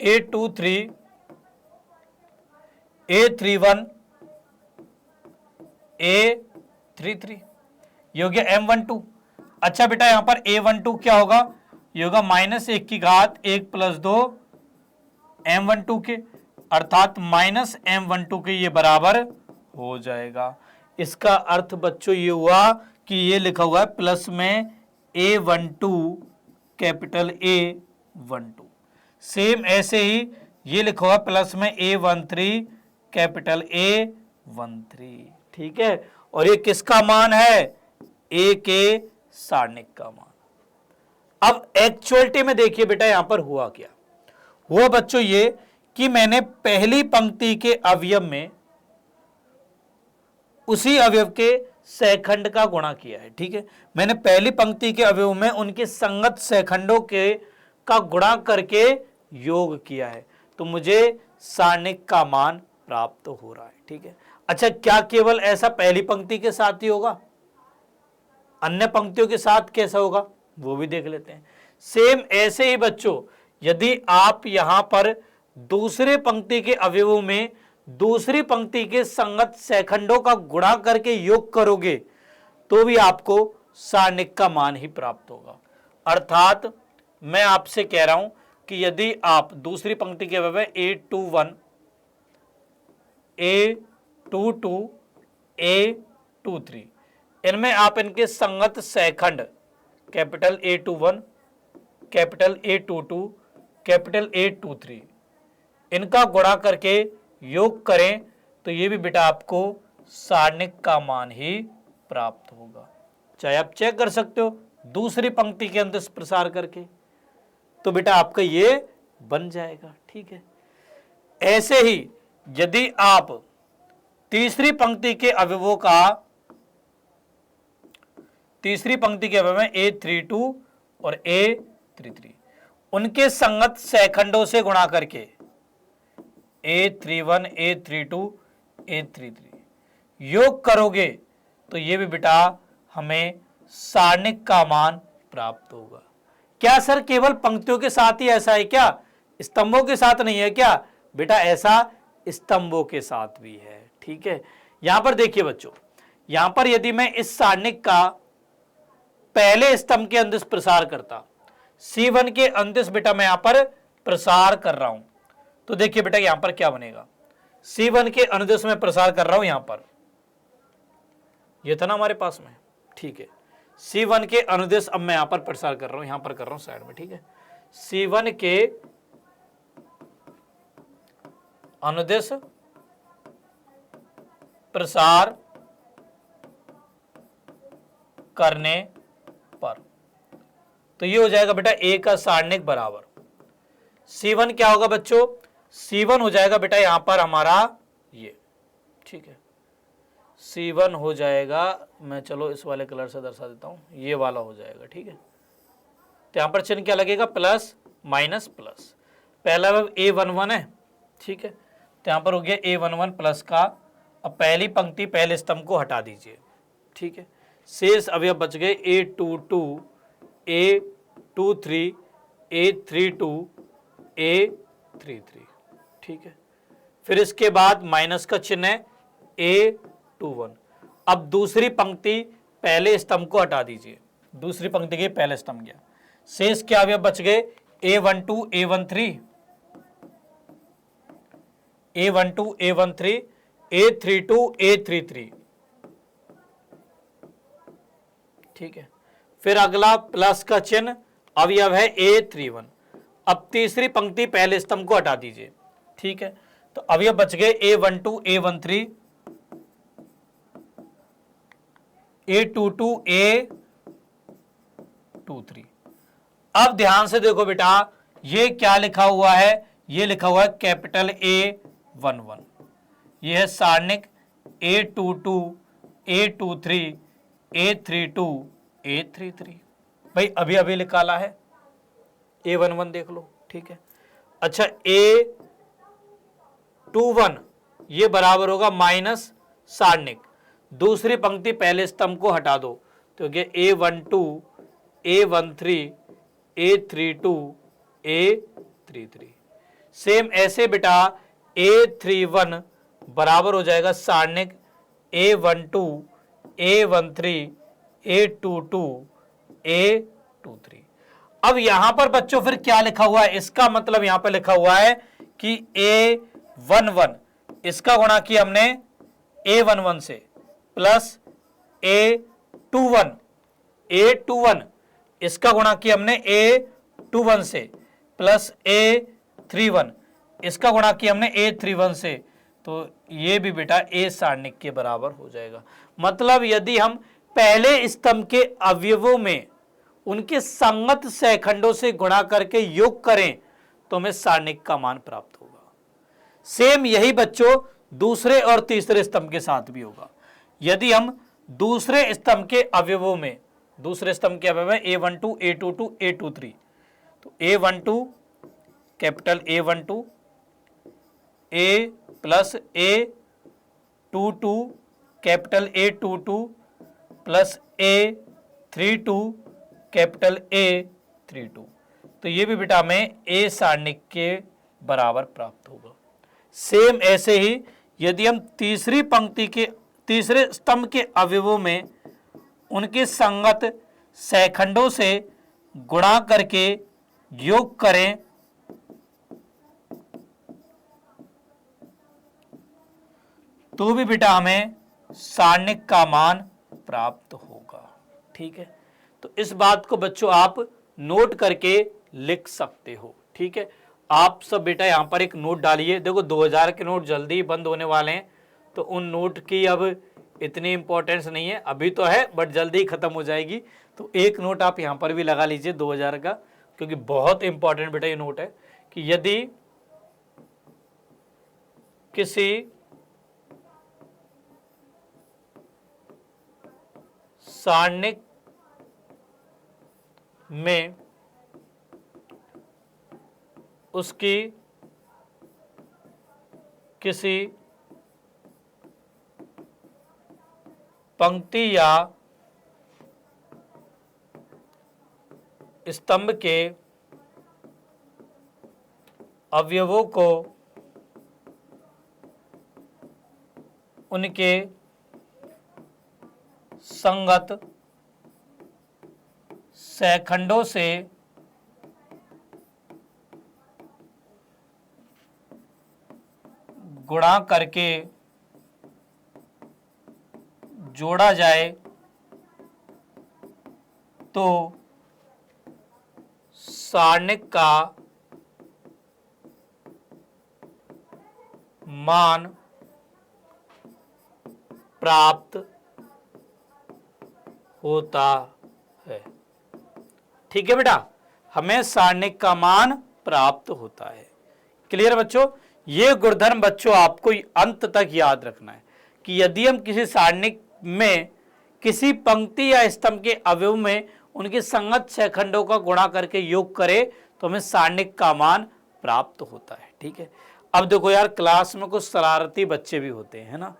A23 A31 A33, ये हो गया M12। अच्छा बेटा, यहां पर A12 क्या होगा, ये होगा -1 की घात 1 + 2 M12 के, अर्थात -M12 के ये बराबर हो जाएगा। इसका अर्थ बच्चों ये हुआ कि ये लिखा हुआ है प्लस में A12 कैपिटल A12, सेम ऐसे ही ये लिखा हुआ प्लस में A13 कैपिटल A13, ठीक है। और ये किसका मान है, A के सारणिक का मान। अब एक्चुअलिटी में देखिए बेटा यहां पर हुआ क्या, हुआ बच्चों ये कि मैंने पहली पंक्ति के अवयव में उसी अवयव के सहखंड का गुणा किया है, ठीक है। मैंने पहली पंक्ति के अवयव में उनके संगत सहखंडों के का गुणा करके योग किया है, तो मुझे सारणिक का मान प्राप्त हो रहा है, ठीक है। अच्छा, क्या केवल ऐसा पहली पंक्ति के साथ ही होगा, अन्य पंक्तियों के साथ कैसा होगा वो भी देख लेते हैं। सेम ऐसे ही बच्चों, यदि आप यहां पर दूसरे पंक्ति के अवयवों में दूसरी पंक्ति के संगत सहखंडों का गुणा करके योग करोगे तो भी आपको सारणिक का मान ही प्राप्त होगा। अर्थात मैं आपसे कह रहा हूं कि यदि आप दूसरी पंक्ति के अवयव A21 A22 A23 इनमें आप इनके संगत सहखंड capital A21 capital A22 capital A23 इनका गुणा करके योग करें तो ये भी बेटा आपको सारणिक का मान ही प्राप्त होगा। चाहे आप चेक कर सकते हो दूसरी पंक्ति के अंदर प्रसार करके, तो बेटा आपका ये बन जाएगा, ठीक है। ऐसे ही यदि आप तीसरी पंक्ति के अवयवों का तीसरी पंक्ति के अवयव में A32 और A33 उनके संगत सहखंडों से गुणा करके A31 A32 A33 योग करोगे तो ये भी बेटा हमें सारणिक का मान प्राप्त होगा। क्या सर केवल पंक्तियों के साथ ही ऐसा है क्या, स्तंभों के साथ नहीं है क्या, बेटा ऐसा स्तंभों के साथ भी है, ठीक है। यहां पर देखिए बच्चों, यहां पर यदि मैं इस सारणिक का पहले स्तंभ के अंदर प्रसार करता, C1 के अंदर बेटा मैं यहां पर प्रसार कर रहा हूं, तो देखिए बेटा यहां पर क्या बनेगा, C1 के अनुदेश में प्रसार कर रहा हूं, यहां पर ये था ना हमारे पास में, ठीक है। C1 के अनुदेश अब मैं यहां पर प्रसार कर रहा हूं, यहां पर कर रहा हूं साइड में, ठीक है। C1 के अनुदेश प्रसार करने पर। तो ये हो जाएगा बेटा ए का सारणिक बराबर C1 क्या होगा बच्चों, C1 हो जाएगा बेटा यहां पर हमारा ये, ठीक है, C1 हो जाएगा, मैं चलो इस वाले कलर से दर्शा देता हूं, ये वाला हो जाएगा, ठीक है। तो यहां पर चिन्ह क्या लगेगा, प्लस माइनस प्लस, पहला A11 है, ठीक है, तो यहां पर हो गया A11 प्लस का, अब पहली पंक्ति पहले स्तंभ को हटा दीजिए, ठीक है, शेष अवयव बच गए A22 A23 A32 A33, ठीक है। फिर इसके बाद माइनस का चिन्ह है A21। अब दूसरी पंक्ति पहले स्तंभ को हटा दीजिए, दूसरी पंक्ति के पहले स्तंभ गया, शेष क्या अवयव बच गए A12 A13 A12 A13 A32 A33, ठीक है। फिर अगला प्लस का चिन्ह अवयव है A31। अब तीसरी पंक्ति पहले स्तंभ को हटा दीजिए, ठीक है, तो अवयव बच गए A12 A13 A22 A23। अब ध्यान से देखो बेटा, ये क्या लिखा हुआ है, ये लिखा हुआ है कैपिटल A11, ये है सारणिक A22 A23 A32 A33, भाई अभी अभी निकाला है A11, देख लो, ठीक है। अच्छा A21 ये बराबर होगा माइनस सारणिक, दूसरी पंक्ति पहले स्तंभ को हटा दो, तो क्या A12 A13 A32 A33। Same ऐसे बेटा A31 बराबर हो जाएगा सारणिक A12 A13 A22 A23। अब यहां पर बच्चों फिर क्या लिखा हुआ है, इसका मतलब यहां पर लिखा हुआ है कि A11 इसका गुणा किया हमने A11 से, प्लस A21 इसका गुणा किया हमने A21 से, प्लस A31 इसका गुणा किया हमने A31 से, तो ये भी बेटा A सारणिक के बराबर हो जाएगा। मतलब यदि हम पहले स्तंभ के अवयवों में उनके संगत सहखंडों से गुणा करके योग करें तो हमें सारणिक का मान प्राप्त होगा। सेम यही बच्चों दूसरे और तीसरे स्तंभ के साथ भी होगा। यदि हम दूसरे स्तंभ के अवयवों में, दूसरे स्तंभ के अवयव में A12 A22 A23, तो A12 capital A12 A plus A22 capital A22 plus A32 capital A32, तो ये भी बेटा हमें A सारणिक के बराबर प्राप्त होगा। सेम ऐसे ही यदि हम तीसरी पंक्ति के तीसरे स्तंभ के अवयवों में उनके संगत सहखंडों से गुणा करके योग करें तो भी बेटा हमें सारणिक का मान प्राप्त होगा, ठीक है। तो इस बात को बच्चों आप नोट करके लिख सकते हो, ठीक है। आप सब बेटा यहाँ पर एक नोट डालिए, देखो 2000 के नोट जल्दी ही बंद होने वाले हैं, तो उन नोट की अब इतनी इंपॉर्टेंस नहीं है, अभी तो है बट जल्दी ही खत्म हो जाएगी। तो एक नोट आप यहाँ पर भी लगा लीजिए 2000 का, क्योंकि बहुत इंपॉर्टेंट बेटा ये नोट है कि यदि किसी सारणिक में उसकी किसी पंक्ति या स्तंभ के अवयवों को उनके संगत सहखंडों से गुणा करके जोड़ा जाए तो सारणिक का मान प्राप्त होता है। ठीक है बेटा, हमें सारणिक का मान प्राप्त होता है। क्लियर बच्चों, ये गुणधर्म बच्चों आपको अंत तक याद रखना है कि यदि हम किसी सारणिक में किसी पंक्ति या स्तंभ के अवयव में उनके संगत शेखंडों का गुणा करके योग करें तो हमें सारणिक का मान प्राप्त होता है। ठीक है, अब देखो यार, क्लास में कुछ शरारती बच्चे भी होते हैं ना,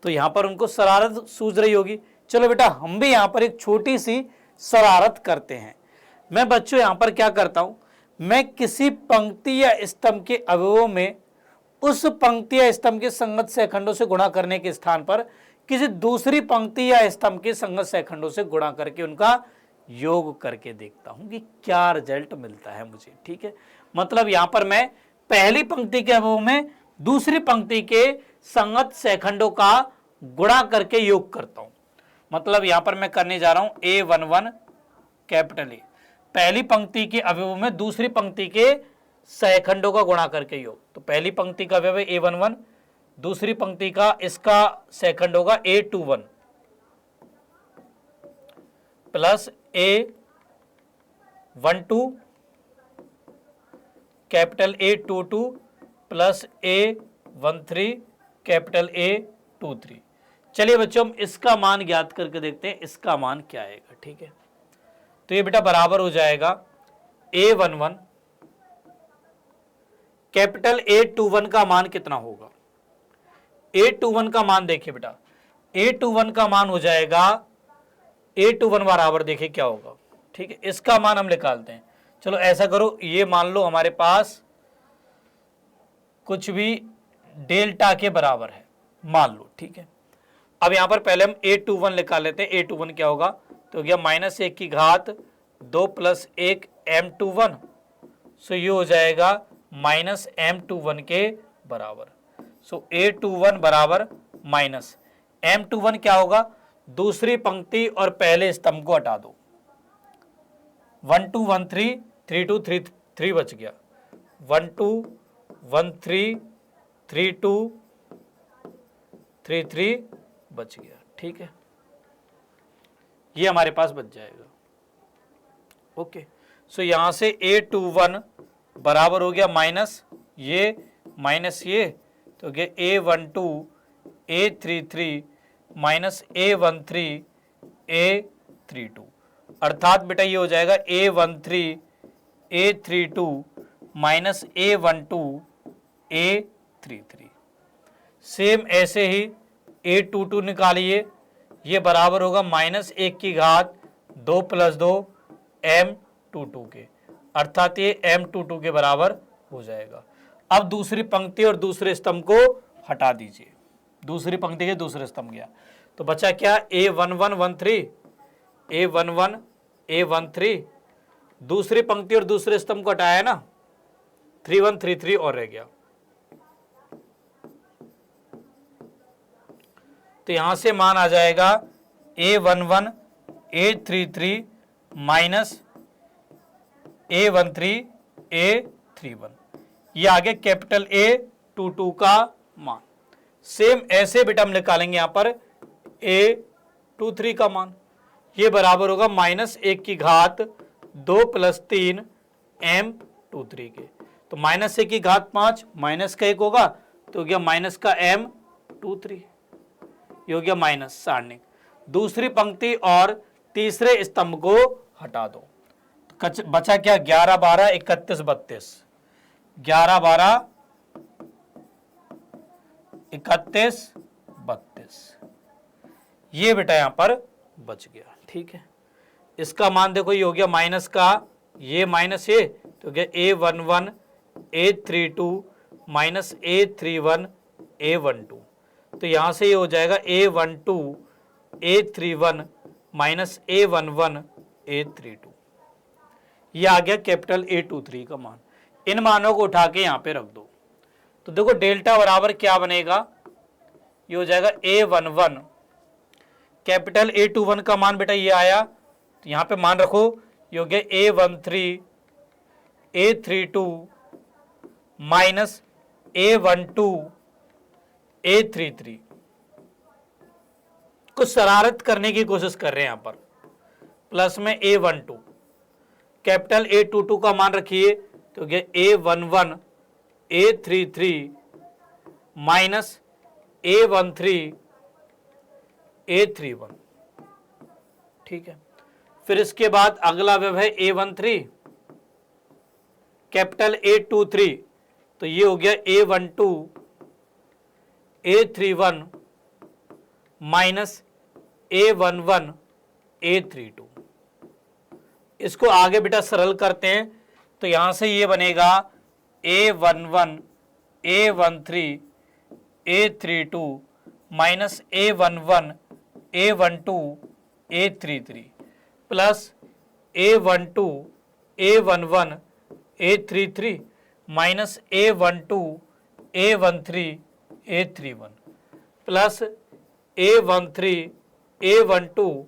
तो यहाँ पर उनको शरारत सूझ रही होगी। चलो बेटा, हम भी यहाँ पर एक छोटी सी शरारत करते हैं। मैं बच्चों यहाँ पर क्या करता हूँ, मैं किसी पंक्ति या स्तंभ के अवयवों में उस पंक्ति या स्तंभ के संगत शेखंडों से गुणा करने के स्थान पर किसी दूसरी पंक्ति या स्तंभ के संगत शेखंडों से गुणा करके उनका योग करके देखता हूं कि क्या रिजल्ट मिलता है मुझे। ठीक है, मतलब यहां पर मैं पहली पंक्ति के अवयव में दूसरी पंक्ति के संगत शेखंडों का गुणा करके योग करता हूं। मतलब यहां पर मैं करने जा रहा हूं A11 कैपिटल ए, पहली पंक्ति के अवयव में दूसरी पंक्ति के शेखंडों का गुणा करके योग। तो पहली पंक्ति का अवयव है A11, दूसरी पंक्ति का इसका शेखंड होगा A21 plus A12 capital A22 plus A13 capital A23। चलिए बच्चों, हम इसका मान ज्ञात करके देखते हैं इसका मान क्या आएगा। ठीक है, तो ये बेटा बराबर हो जाएगा A11 कैपिटल A21 का मान कितना होगा। A21 का मान देखिए बेटा, A21 का मान हो जाएगा, A21 बराबर देखिए क्या होगा। ठीक है, इसका मान हम निकालते हैं। चलो ऐसा करो, ये मान लो हमारे पास कुछ भी डेल्टा के बराबर है, मान लो। ठीक है, अब यहां पर पहले हम A21 निकाल लेते हैं। A21 क्या होगा, तो गया -1 की घात 2 प्लस 1 M21, सो ये हो जाएगा -M21 के बराबर। सो A21 बराबर माइनस M21 क्या होगा, दूसरी पंक्ति और पहले स्तंभ को हटा दो। 1 2 1 3 3 2 3 3 बच गया। 1 2 1 3 3 2 3 3 बच गया। ठीक है, ये हमारे पास बच जाएगा। ओके, सो यहां से A21 बराबर हो गया माइनस ये, तो क्या A12 A33 minus A13 A32, अर्थात बेटा ये हो जाएगा A13 A32 minus A12 A33। Same ऐसे ही A22 निकालिए, ये बराबर होगा -1 की घात 2 प्लस 2 M22 के, अर्थात ये M22 के बराबर हो जाएगा। अब दूसरी पंक्ति और दूसरे स्तंभ को हटा दीजिए, दूसरी पंक्ति के दूसरे स्तंभ गया तो बचा क्या, A11 A13, दूसरी पंक्ति और दूसरे स्तंभ को हटाया ना, 3133 और रह गया। तो यहां से मान आ जाएगा A11 A33 minus A13 A31, ये आगे कैपिटल A22 का मान। सेम ऐसे बेटा हम निकालेंगे यहां पर A23 का मान, ये बराबर होगा -1 की घात 2 प्लस 3 M23 के, तो -1 की घात 5 माइनस का 1 होगा तो गया माइनस का M23, ये हो गया माइनस सारणिक। दूसरी पंक्ति और तीसरे स्तंभ को हटा दो, बचा क्या, 11 12 31 32, 11 12 31 32, ये बेटा यहां पर बच गया। ठीक है, इसका मान देखो, ये हो गया माइनस का ये माइनस ये, तो गया A11 A32 minus A31 A12, तो यहां से ये हो जाएगा A12 A31 minus A11 A32, ये आ गया कैपिटल A23 का मान। इन मानों को उठा के यहां पे रख दो, तो देखो डेल्टा बराबर क्या बनेगा, ये हो जाएगा A11 कैपिटल A21 का मान बेटा ये आया, तो यहां पे मान रखो, ये हो गया A13 A32 minus A12 A33। कुछ शरारत करने की कोशिश कर रहे हैं यहां पर, प्लस में A12, कैपिटल A22 का मान रखिए तो ये A11 A33 minus A13 A31, ठीक है। फिर इसके बाद अगला अवयव है A13 कैपिटल A23, तो ये हो गया A12 A31 minus A11 A32। इसको आगे बेटा सरल करते हैं तो यहां से ये बनेगा A11 A13 A32 minus A11 A12 A33 plus A12 A11 A33 minus A12 A13 A31 plus A13 A12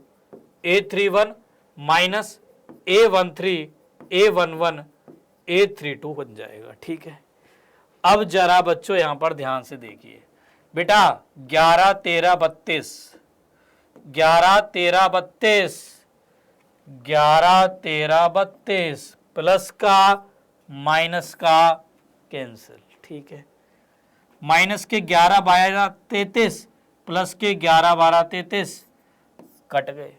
A31 minus A13 A11 A32 बन जाएगा, ठीक है। अब जरा बच्चों यहां पर ध्यान से देखिए बेटा, 11 13 32 11 13 32 11 13 32 प्लस का माइनस का कैंसिल, ठीक है। माइनस के 11 12 33 प्लस के 11 12 33 कट गए।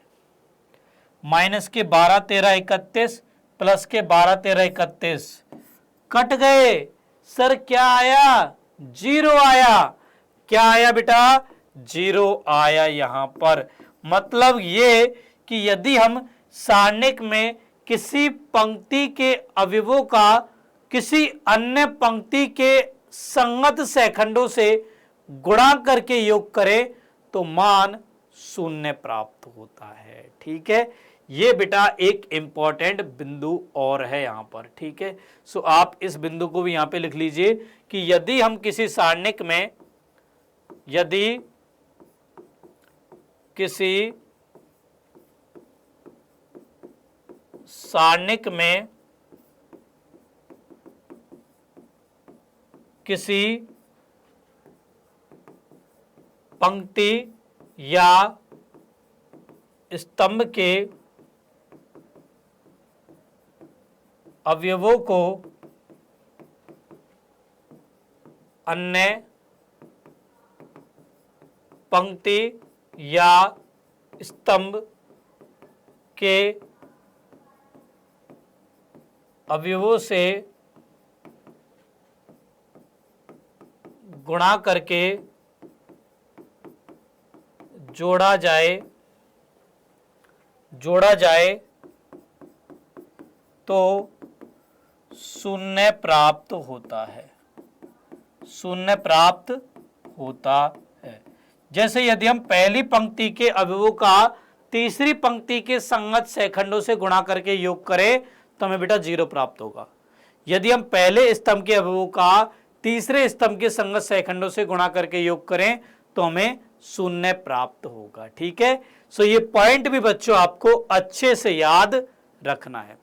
माइनस के 12 13 31 प्लस के 12 13 31 कट गए। सर क्या आया? जीरो आया। क्या आया बेटा? जीरो आया यहां पर। मतलब ये कि यदि हम सारणिक में किसी पंक्ति के अवयवों का किसी अन्य पंक्ति के संगत सेखंडों से गुणा करके योग करें तो मान शून्य प्राप्त होता है, ठीक है। ये बेटा एक इंपॉर्टेंट बिंदु और है यहां पर, ठीक है। सो आप इस बिंदु को भी यहां पे लिख लीजिए कि यदि हम किसी सारणिक में यदि किसी सारणिक में किसी पंक्ति या स्तंभ के अवयवों को अन्य पंक्ति या स्तंभ के अवयवों से गुणा करके जोड़ा जाए तो शून्य प्राप्त होता है। शून्य प्राप्त होता है। जैसे यदि हम पहली पंक्ति के अवयवों का तीसरी पंक्ति के संगत सेखंडों से गुणा करके योग करें तो हमें बेटा जीरो प्राप्त होगा। यदि हम पहले स्तंभ के अवयवों का तीसरे स्तंभ के संगत सेखंडों से गुणा करके योग करें तो हमें शून्य प्राप्त होगा, ठीक है। सो ये पॉइंट भी बच्चों आपको अच्छे से याद रखना है।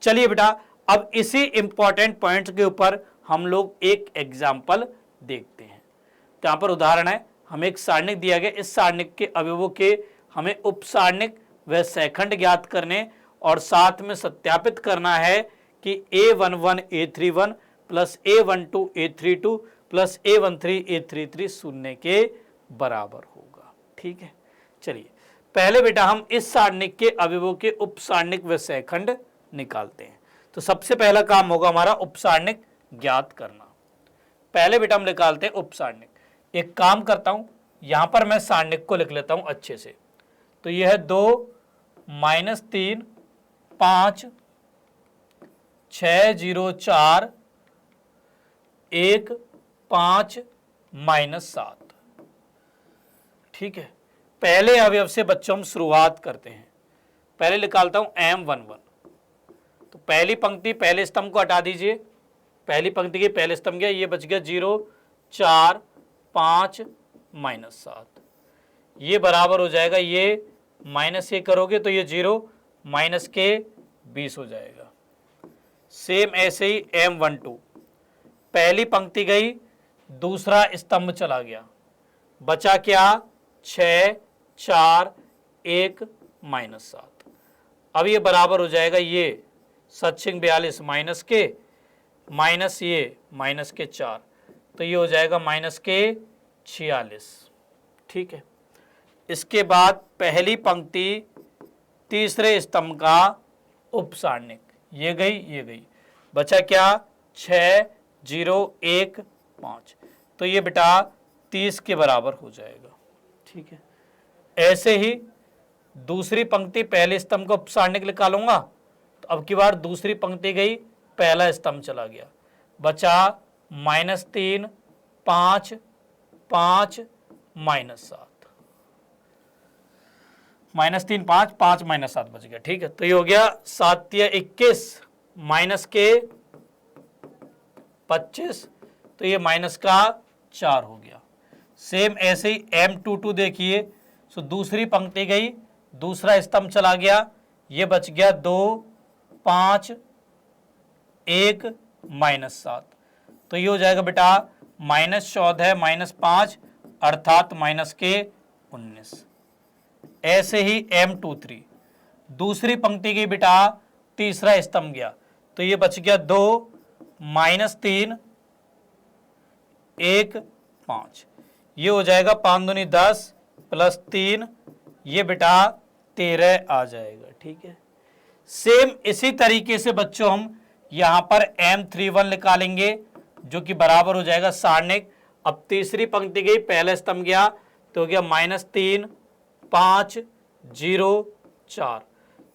चलिए बेटा अब इसी इंपॉर्टेंट पॉइंट्स के ऊपर हम लोग एक एग्जाम्पल देखते हैं। तो यहां पर उदाहरण है, हमें एक सारणिक दिया गया, इस सारणिक के अवयवों के हमें उप सारणिक व सेखंड ज्ञात करने और साथ में सत्यापित करना है कि A11 A31 plus A12 A32 plus A13 A33 शून्य के बराबर होगा, ठीक है। चलिए पहले बेटा हम इस सारणिक के अवयवों के उप सारणिक व सेखंड निकालते हैं। तो सबसे पहला काम होगा हमारा उप सारणिक ज्ञात करना। पहले बेटा हम निकालते हैं उप सारणिक। एक काम करता हूं, यहां पर मैं सारणिक को लिख लेता हूं अच्छे से। तो यह है 2 -3 5 6 0 4 1 5 -7, ठीक है। पहले अवयव से बच्चों हम शुरुआत करते हैं। पहले निकालता हूं M11। तो पहली पंक्ति पहले स्तंभ को हटा दीजिए, पहली पंक्ति के पहले स्तंभ गया, ये बच गया 0 4 5 -7। ये बराबर हो जाएगा, ये माइनस ये करोगे तो ये 0 माइनस के 20 हो जाएगा। सेम ऐसे ही M12 पहली पंक्ति गई, दूसरा स्तंभ चला गया, बचा क्या 6 4 1 -7। अब ये बराबर हो जाएगा ये 7×42 माइनस के 4, तो ये हो जाएगा -46। ठीक है। इसके बाद पहली पंक्ति तीसरे स्तंभ का उपसारणिक, ये गई, बचा क्या 6, 0, 1, 5, तो ये बेटा 30 के बराबर हो जाएगा। ठीक है। ऐसे ही दूसरी पंक्ति पहले स्तंभ का उपसारणिक निकालूंगा, तो अब की बार दूसरी पंक्ति गई, पहला स्तंभ चला गया, बचा -3, 5, 5, -7, -3, 5, 5, -7 बच गया। ठीक है। तो ये हो गया 7 × 21 माइनस के 25, तो ये -4 हो गया। सेम ऐसे ही M22 देखिए, सो दूसरी पंक्ति गई, दूसरा स्तंभ चला गया, ये बच गया 2, 5, 1, -7, तो ये हो जाएगा बेटा -14, -5 अर्थात -19। ऐसे ही M23 दूसरी पंक्ति की बेटा तीसरा स्तंभ गया, तो ये बच गया 2, -3, 1, 5, ये हो जाएगा 5 दूनी 10 प्लस 3, ये बेटा 13 आ जाएगा। ठीक है। सेम इसी तरीके से बच्चों हम यहां पर M31 निकालेंगे, जो कि बराबर हो जाएगा सारणिक। अब तीसरी पंक्ति गई, पहला स्तंभ गया, तो हो गया -3, 5, 0, 4,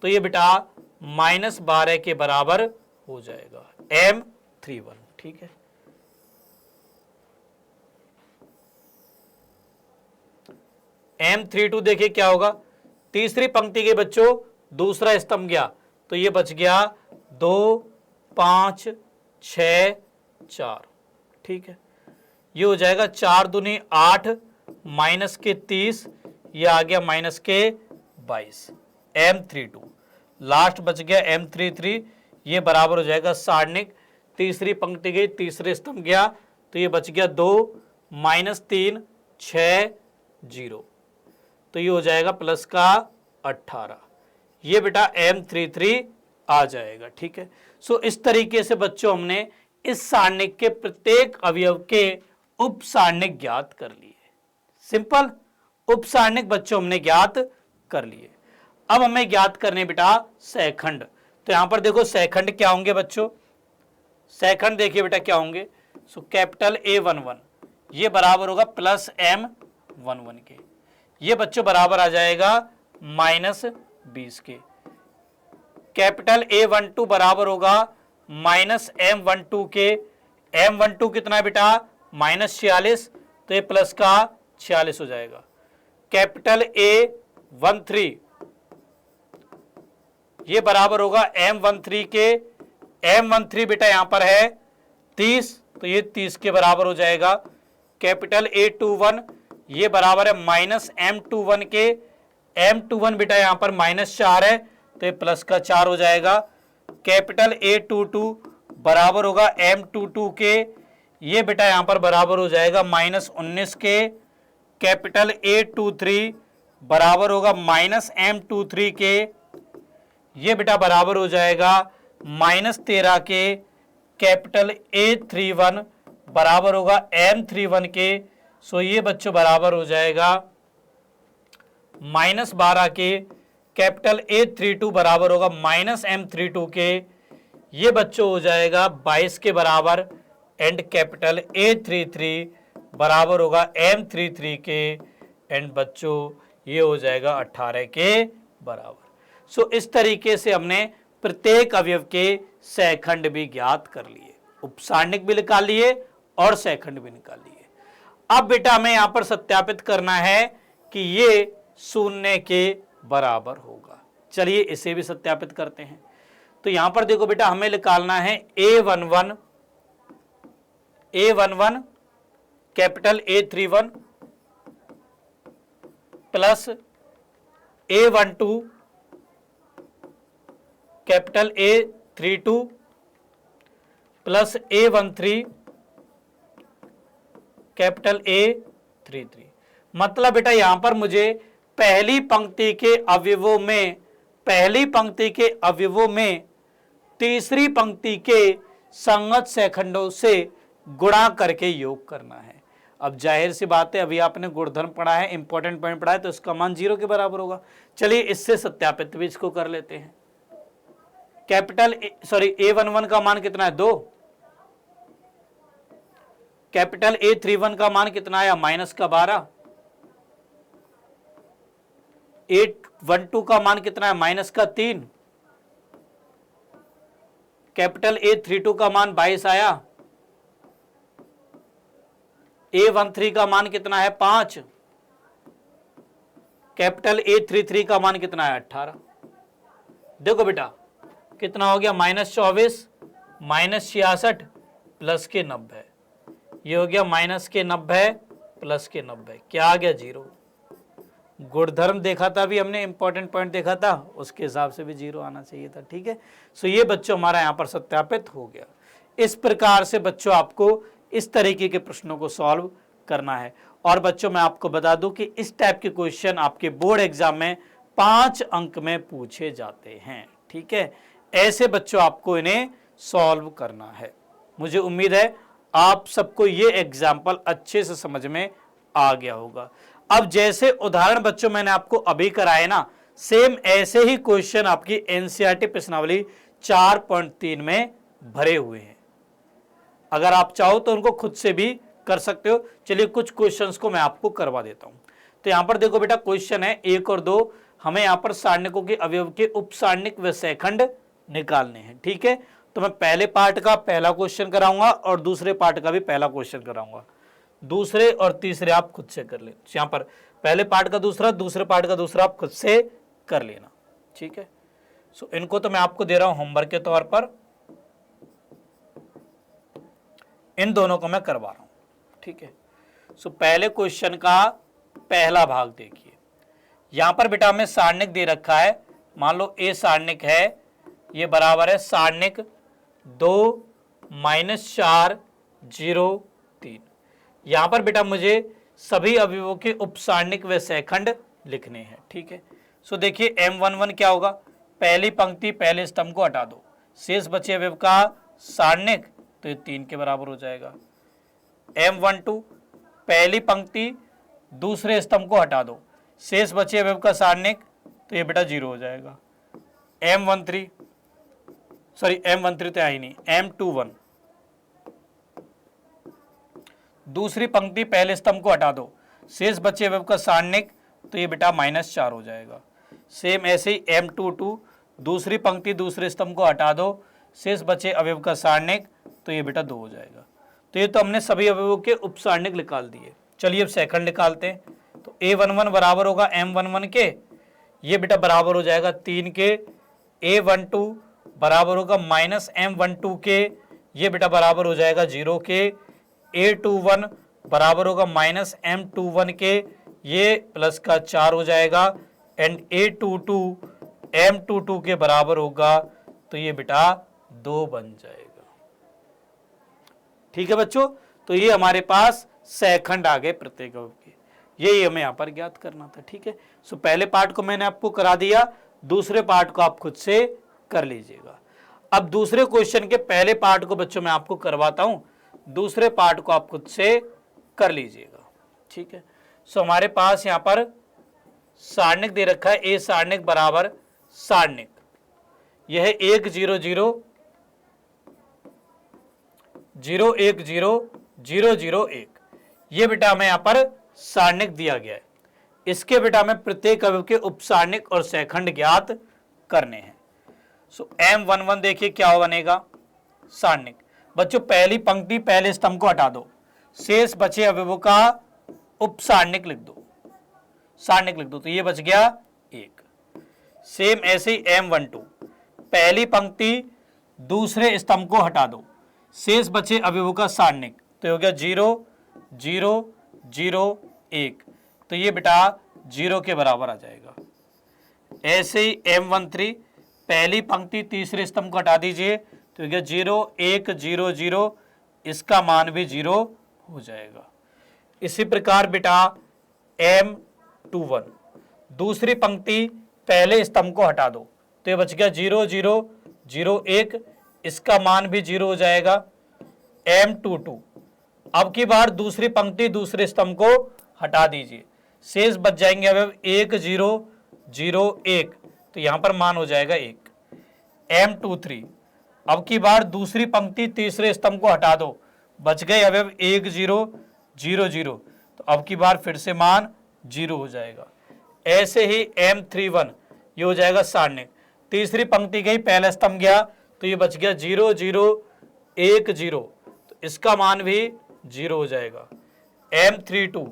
तो ये बेटा -12 के बराबर हो जाएगा M31। ठीक है। M32 देखिए क्या होगा, तीसरी पंक्ति के बच्चों दूसरा स्तंभ गया, तो ये बच गया 2, 5, 6, 4। ठीक है। ये हो जाएगा 4 दूनी 8 माइनस के 30, ये आ गया -22। M32 लास्ट बच गया M33, ये बराबर हो जाएगा सारणिक। तीसरी पंक्ति गई, तीसरे स्तंभ गया, तो ये बच गया 2, -3, 6, 0, तो ये हो जाएगा प्लस का 18, ये बेटा M33 आ जाएगा। ठीक है। सो इस तरीके से बच्चों हमने इस सारणिक के प्रत्येक अवयव के उप सारणिक ज्ञात कर लिए। सिंपल उप सारणिक बच्चों हमने ज्ञात कर लिए। अब हमें ज्ञात करने बेटा सहखंड। तो यहां पर देखो सहखंड क्या होंगे बच्चों, सहखंड देखिए बेटा क्या होंगे। सो कैपिटल A11 ये बराबर होगा प्लस M11 के, ये बच्चों बराबर आ जाएगा -20 के। कैपिटल A12 बराबर होगा -M12 के। M12 कितना है बेटा -46, तो ये प्लस का 46 हो जाएगा। कैपिटल A13 ये बराबर होगा M13 के। M13 बेटा यहां पर है 30, तो ये 30 के बराबर हो जाएगा। कैपिटल A21 ये बराबर है -M21 के। M21 बेटा यहां पर -4 है, तो ये प्लस का 4 हो जाएगा। कैपिटल A22 बराबर होगा M22 के, ये बेटा यहां पर बराबर हो जाएगा -19 के। कैपिटल A23 बराबर होगा -M23 के, ये बेटा बराबर हो जाएगा -13 के। कैपिटल A31 बराबर होगा M31 के, सो ये बच्चों बराबर हो जाएगा -12 के। कैपिटल A32 बराबर होगा -M32 के, ये बच्चों हो जाएगा 22 के बराबर। एंड कैपिटल A33 बराबर होगा M33 के, एंड बच्चों ये हो जाएगा 18 के बराबर। सो इस तरीके से हमने प्रत्येक अवयव के सहखंड भी ज्ञात कर लिए, उपसारणिक भी निकाल लिए और सहखंड भी निकाल लिए। अब बेटा हमें यहां पर सत्यापित करना है कि ये 0 के बराबर होगा। चलिए इसे भी सत्यापित करते हैं। तो यहां पर देखो बेटा हमें निकालना है A11 capital A31 plus A12 capital A32 plus A13 capital A33। मतलब बेटा यहां पर मुझे पहली पंक्ति के अवयवों में पहली पंक्ति के अवयवों में तीसरी पंक्ति के संगत सेखंडों से गुणा करके योग करना है। अब जाहिर सी बात है, अभी आपने गुणधर्म पढ़ा है, इंपॉर्टेंट पॉइंट पढ़ा है, तो इसका मान 0 के बराबर होगा। चलिए इससे सत्यापित भी इसको कर लेते हैं। कैपिटल A11 का मान कितना है 2, कैपिटल A31 का मान कितना आया माइनस का 12, A12 का मान कितना है माइनस का 3, कैपिटल A32 का मान 22 आया, A13 का मान कितना है 5, कैपिटल A33 का मान कितना है 18। देखो बेटा कितना हो गया -24 -66 प्लस के 90, ये हो गया -90 प्लस के 90, क्या आ गया 0। गुणधर्म देखा था अभी हमने, इंपॉर्टेंट पॉइंट देखा था, उसके हिसाब से भी 0 आना चाहिए था। ठीक है, सो ये बच्चों हमारा यहाँ पर सत्यापित हो गया। इस प्रकार से बच्चों आपको इस तरीके के प्रश्नों को सॉल्व करना है। और बच्चों मैं आपको बता दूं कि इस टाइप के क्वेश्चन आपके बोर्ड एग्जाम में 5 अंक में पूछे जाते हैं। ठीक है, ऐसे बच्चों आपको इन्हें सॉल्व करना है। मुझे उम्मीद है आप सबको ये एग्जाम्पल अच्छे से समझ में आ गया होगा। अब जैसे उदाहरण बच्चों मैंने आपको अभी कराए ना, सेम ऐसे ही क्वेश्चन आपकी एनसीईआरटी प्रश्नावली 4.3 में भरे हुए हैं। अगर आप चाहो तो उनको खुद से भी कर सकते हो। चलिए कुछ क्वेश्चंस को मैं आपको करवा देता हूं। तो यहां पर देखो बेटा, क्वेश्चन है 1 और 2, हमें यहां पर सारणिकों के अवयव के उपसारणिक व सेखंड निकालने हैं। ठीक है, तो मैं पहले पार्ट का पहला क्वेश्चन कराऊंगा और दूसरे पार्ट का भी पहला क्वेश्चन कराऊंगा। दूसरे और तीसरे आप खुद से कर लेना। यहां पर पहले पार्ट का दूसरा, दूसरे पार्ट का दूसरा आप खुद से कर लेना। ठीक है, सो इनको तो मैं आपको दे रहा हूं होमवर्क के तौर पर, इन दोनों को मैं करवा रहा हूं। ठीक है, सो पहले क्वेश्चन का पहला भाग देखिए। यहां पर बेटा हमें सारणिक दे रखा है, मान लो ए सारणिक है, ये बराबर है सारणिक 2 -4 0 3। यहां पर बेटा मुझे सभी अवयवों के उपसारणिक व सेखंड लिखने हैं। ठीक है, सो देखिए M11 क्या होगा, पहली पंक्ति पहले स्तंभ को हटा दो, शेष बचे अवयव का सारणिक, तो ये 3 के बराबर हो जाएगा। M12 पहली पंक्ति दूसरे स्तंभ को हटा दो, शेष बचे अवयव का सारणिक, तो ये बेटा 0 हो जाएगा। M13 तो आई नहीं, M21 दूसरी पंक्ति पहले स्तंभ को हटा दो, शेष बचे अवयव का सारणिक, तो ये बेटा -4 हो जाएगा। सेम ऐसे ही M22 दूसरी पंक्ति दूसरे स्तंभ को हटा दो, शेष बचे अवयव का सारणिक, तो ये बेटा 2 हो जाएगा। तो ये तो हमने सभी अवयवों के उपसारणिक निकाल दिए। चलिए अब सेकंड निकालते हैं। तो A11 बराबर होगा M11 के, ये बेटा बराबर हो जाएगा 3 के। A12 बराबर होगा -M12 के, ये बेटा बराबर हो जाएगा 0 के। A21 बराबर होगा -M21 के, ये प्लस का 4 हो जाएगा। एंड A22 M22 के बराबर होगा, तो ये बेटा 2 बन जाएगा। ठीक है बच्चों, तो ये हमारे पास सेखंड आ गए प्रत्येक अवयव के, यही हमें यहाँ पर ज्ञात करना था। ठीक है, सो पहले पार्ट को मैंने आपको करा दिया, दूसरे पार्ट को आप खुद से कर लीजिएगा। अब दूसरे क्वेश्चन के पहले पार्ट को बच्चों मैं आपको करवाता हूं, दूसरे पार्ट को आप खुद से कर लीजिएगा। ठीक है, सो हमारे पास यहाँ पर सारणिक दे रखा है, ए सारणिक बराबर सारणिक, यह है 1 0 0 0 1 0 0 0 1, ये बेटा हमें यहाँ पर सारणिक दिया गया है। इसके बेटा हमें प्रत्येक अवयव के उपसारणिक और सेखंड ज्ञात करने हैं। सो M11 देखिए क्या बनेगा, सारणिक। बच्चों पहली पंक्ति पहले स्तंभ को हटा दो, शेष बचे अवयवों का उपसारणिक लिख दो, सारणिक लिख दो, तो ये बच गया 1। सेम ऐसे ही M12 पहली पंक्ति दूसरे स्तंभ को हटा दो, शेष बचे अवयवों का सारणिक, तो हो गया 0 0 0 1, तो ये बेटा 0 के बराबर आ जाएगा। ऐसे ही M13 पहली पंक्ति तीसरे स्तंभ को हटा दीजिए, तो क्या 0 1 0 0, इसका मान भी 0 हो जाएगा। इसी प्रकार बेटा M21 दूसरी पंक्ति पहले स्तंभ को हटा दो, तो ये बच गया 0 0 0 1, इसका मान भी 0 हो जाएगा। M22, अब की बार दूसरी पंक्ति दूसरे स्तंभ को हटा दीजिए, शेष बच जाएंगे अब 1 0 0 1, तो यहां पर मान हो जाएगा 1। M23, अब की बार दूसरी पंक्ति तीसरे स्तंभ को हटा दो, बच गए अब 1 0 0 0, तो अब की बार फिर से मान 0 हो जाएगा। ऐसे ही M31, ये हो जाएगा सारणिक, तीसरी पंक्ति गई पहला स्तंभ गया, तो ये बच गया 0 0 1 0, तो इसका मान भी 0 हो जाएगा। M32,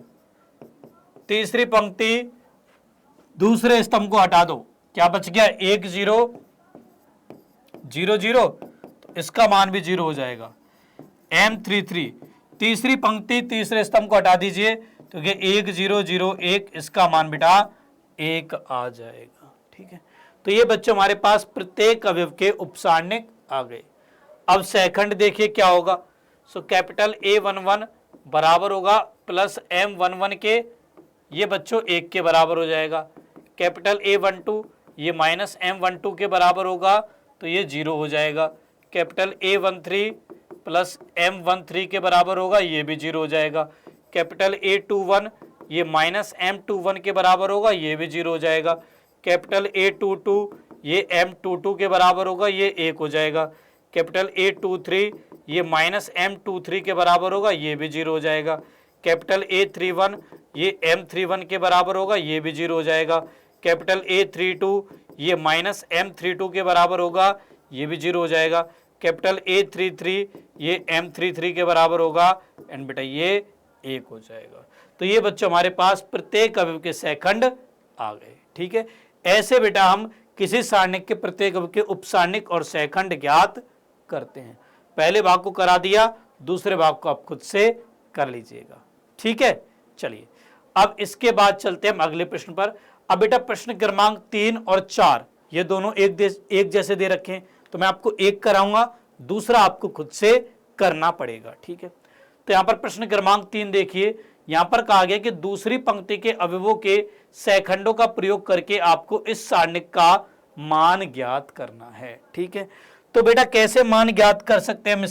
तीसरी पंक्ति दूसरे स्तंभ को हटा दो, क्या बच गया 1 0 0 0, तो इसका मान भी 0 हो जाएगा। M33, तीसरी पंक्ति तीसरे स्तंभ को हटा दीजिए, तो ये 1 0 0 1, इसका मान बेटा 1 आ जाएगा। ठीक है, तो ये बच्चों हमारे पास प्रत्येक अवयव के उपसारणिक आ गए। अब सेकंड देखिए क्या होगा। सो कैपिटल A11 बराबर होगा प्लस M11 के, ये बच्चों 1 के बराबर हो जाएगा। कैपिटल A12 ये माइनस M12 के बराबर होगा, तो ये 0 हो जाएगा। कैपिटल A13 प्लस M13 के बराबर होगा, ये भी 0 हो जाएगा। कैपिटल A21 ये माइनस M21 के बराबर होगा, ये भी 0 हो जाएगा। कैपिटल A22 ये M22 के बराबर होगा, ये 1 हो जाएगा। कैपिटल A23 ये माइनस M23 के बराबर होगा, ये भी 0 हो जाएगा। कैपिटल A31 ये M31 के बराबर होगा, ये भी 0 हो जाएगा। कैपिटल A32 ये माइनस M32 के बराबर होगा, ये भी 0 हो जाएगा। कैपिटल A33 ये M33 के बराबर होगा, एंड बेटा ये 1 हो जाएगा। तो ये बच्चों हमारे पास प्रत्येक अवयव के सेकंड आ गए। ठीक है, ऐसे बेटा हम किसी सारणिक के प्रत्येक अवयव के उपसारणिक और सेकंड ज्ञात करते हैं। पहले भाग को करा दिया, दूसरे भाग को आप खुद से कर लीजिएगा। ठीक है, चलिए अब इसके बाद चलते हैं हम अगले प्रश्न पर। अब बेटा प्रश्न क्रमांक 3 और 4 ये दोनों एक जैसे दे रखे हैं, तो मैं आपको एक कराऊंगा, दूसरा आपको खुद से करना पड़ेगा। ठीक है, तो यहां पर प्रश्न क्रमांक 3 देखिए, यहां पर कहा गया कि दूसरी पंक्ति के अवयवों के सेकंडों का प्रयोग करके आपको इस सारणिक का मान ज्ञात करना है। ठीक है, तो बेटा कैसे मान ज्ञात कर सकते हैं हम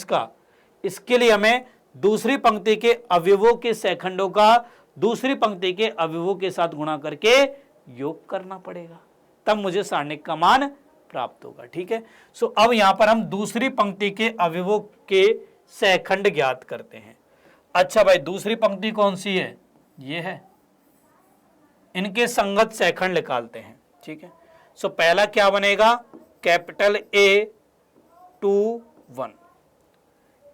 इसके लिए हमें दूसरी पंक्ति के अवयवों के सेकंडों का दूसरी पंक्ति के अवयवों के साथ गुणा करके योग करना पड़ेगा, तब मुझे सारणिक का मान प्राप्त होगा। ठीक है, सो अब यहां पर हम दूसरी पंक्ति के अवयवों के सेकंड ज्ञात करते हैं। अच्छा भाई, दूसरी पंक्ति कौन सी है? ये है, इनके संगत सेकंड निकालते हैं। ठीक है, सो पहला क्या बनेगा? कैपिटल A21,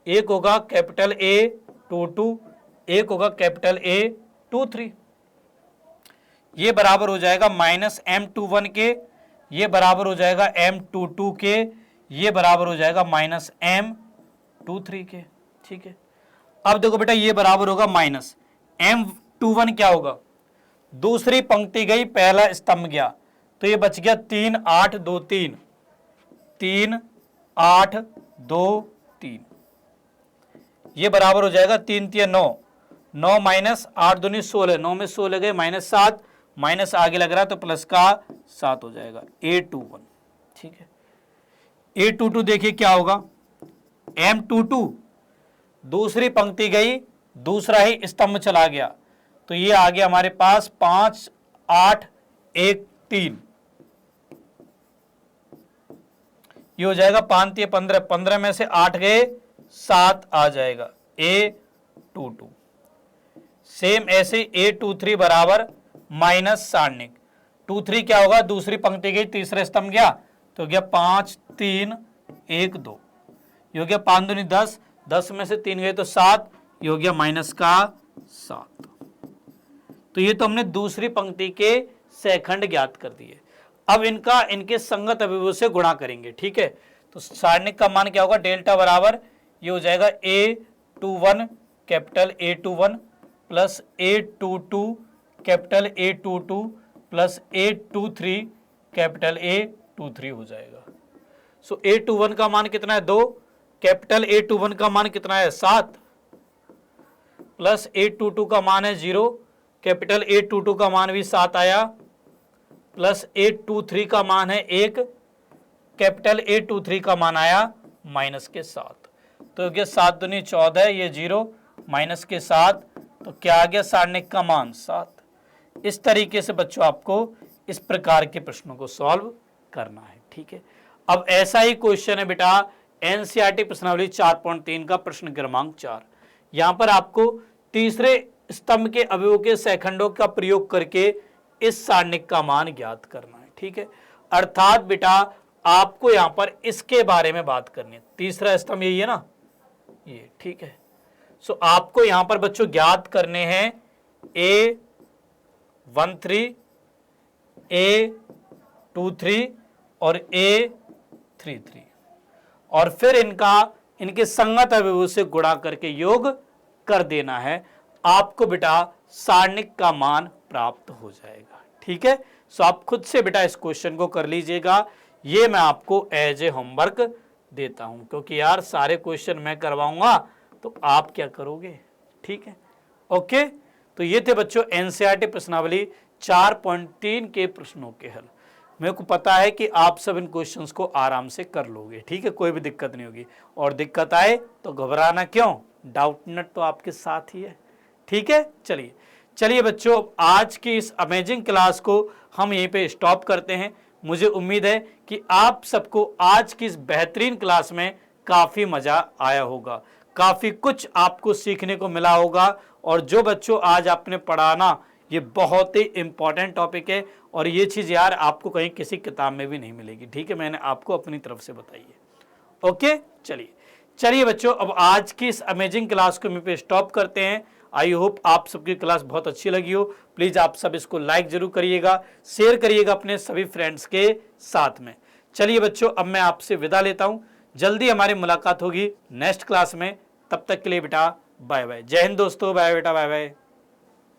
एक होगा कैपिटल A22, एक होगा कैपिटल A23। ये बराबर हो जाएगा माइनस M21 के, ये बराबर हो जाएगा M22 के, ये बराबर हो जाएगा माइनस M23 के। ठीक है, अब देखो बेटा ये बराबर होगा माइनस M21 क्या होगा? दूसरी पंक्ति गई, पहला स्तंभ गया, तो ये बच गया 3 8 2 3, 3 8 2 3, ये बराबर हो जाएगा 3 3 9, 9 माइनस 8 दूनी 16, 9 में 16 गए माइनस 7, माइनस आगे लग रहा है तो प्लस का 7 हो जाएगा A21। ठीक है, A22 देखिए क्या होगा? M22 दूसरी पंक्ति गई, दूसरा ही स्तंभ चला गया, तो ये आ गया हमारे पास 5 8 1 3, ये हो जाएगा 5 3 15, 15 में से 8 गए 7 आ जाएगा A22। सेम ऐसे A23 बराबर माइनस सारणिक 23 क्या होगा? दूसरी पंक्ति गई, तीसरे स्तंभ गया, तो गया 5 3 1 2, ये हो गया 5 दूनी 10, 10 में से 3 गए तो 7, ये हो गया माइनस का 7। तो ये तो हमने दूसरी पंक्ति के सेकंड ज्ञात कर दिए। अब इनके संगत अवयवों से गुणा करेंगे। ठीक है, तो सारणिक का मान क्या होगा? डेल्टा बराबर ये हो जाएगा A21 capital A21 plus A22 capital A22 plus A23 capital A23 हो जाएगा। सो A21 का मान कितना है? 2, कैपिटल A21 का मान कितना है? 7, प्लस A22 का मान है 0, कैपिटल A22 का मान भी 7 आया, प्लस A23 का मान है 1, कैपिटल A23 का मान आया माइनस के 7, तो ये 7 दूनी 14, ये 0 माइनस के 7, तो क्या आ गया सारणिक का मान 7। इस तरीके से बच्चों आपको इस प्रकार के प्रश्नों को सॉल्व करना है। ठीक है, अब ऐसा ही क्वेश्चन है बेटा एनसीईआरटी प्रश्नावली 4.3 का प्रश्न क्रमांक 4। यहां पर आपको तीसरे स्तंभ के अवयवों के सेकंडों का प्रयोग करके इस सारणिक का मान ज्ञात करना है। ठीक है, अर्थात बेटा आपको यहां पर इसके बारे में बात करनी है। तीसरा स्तंभ यही है ना, ये। ठीक है, सो आपको यहां पर बच्चों ज्ञात करने हैं A13, A23 और A33 और फिर इनके संगत अवयवों से गुणा करके योग कर देना है। आपको बेटा सारणिक का मान प्राप्त हो जाएगा। ठीक है, सो आप खुद से बेटा इस क्वेश्चन को कर लीजिएगा। ये मैं आपको एज ए होमवर्क देता हूं, क्योंकि यार सारे क्वेश्चन मैं करवाऊंगा तो आप क्या करोगे। ठीक है, ओके। तो ये थे बच्चों एनसीईआरटी प्रश्नावली 4.3 के प्रश्नों के हल। मेरे को पता है कि आप सब इन क्वेश्चंस को आराम से कर लोगे। ठीक है, कोई भी दिक्कत नहीं होगी, और दिक्कत आए तो घबराना क्यों, डाउटनट तो आपके साथ ही है। ठीक है, चलिए बच्चों, आज की इस अमेजिंग क्लास को हम यहीं पे स्टॉप करते हैं। मुझे उम्मीद है कि आप सबको आज की इस बेहतरीन क्लास में काफ़ी मज़ा आया होगा, काफ़ी कुछ आपको सीखने को मिला होगा। और जो बच्चों आज आपने पढ़ाना, ये बहुत ही इंपॉर्टेंट टॉपिक है, और ये चीज़ यार आपको कहीं किसी किताब में भी नहीं मिलेगी। ठीक है, मैंने आपको अपनी तरफ से बताई है। ओके, चलिए बच्चों, अब आज की इस अमेजिंग क्लास को मैं पे स्टॉप करते हैं। आई होप आप सबकी क्लास बहुत अच्छी लगी हो। प्लीज़ आप सब इसको लाइक जरूर करिएगा, शेयर करिएगा अपने सभी फ्रेंड्स के साथ में। चलिए बच्चों, अब मैं आपसे विदा लेता हूँ। जल्दी हमारी मुलाकात होगी नेक्स्ट क्लास में। तब तक के लिए बेटा बाय बाय। जय हिंद दोस्तों, बाय बेटा, बाय बाय।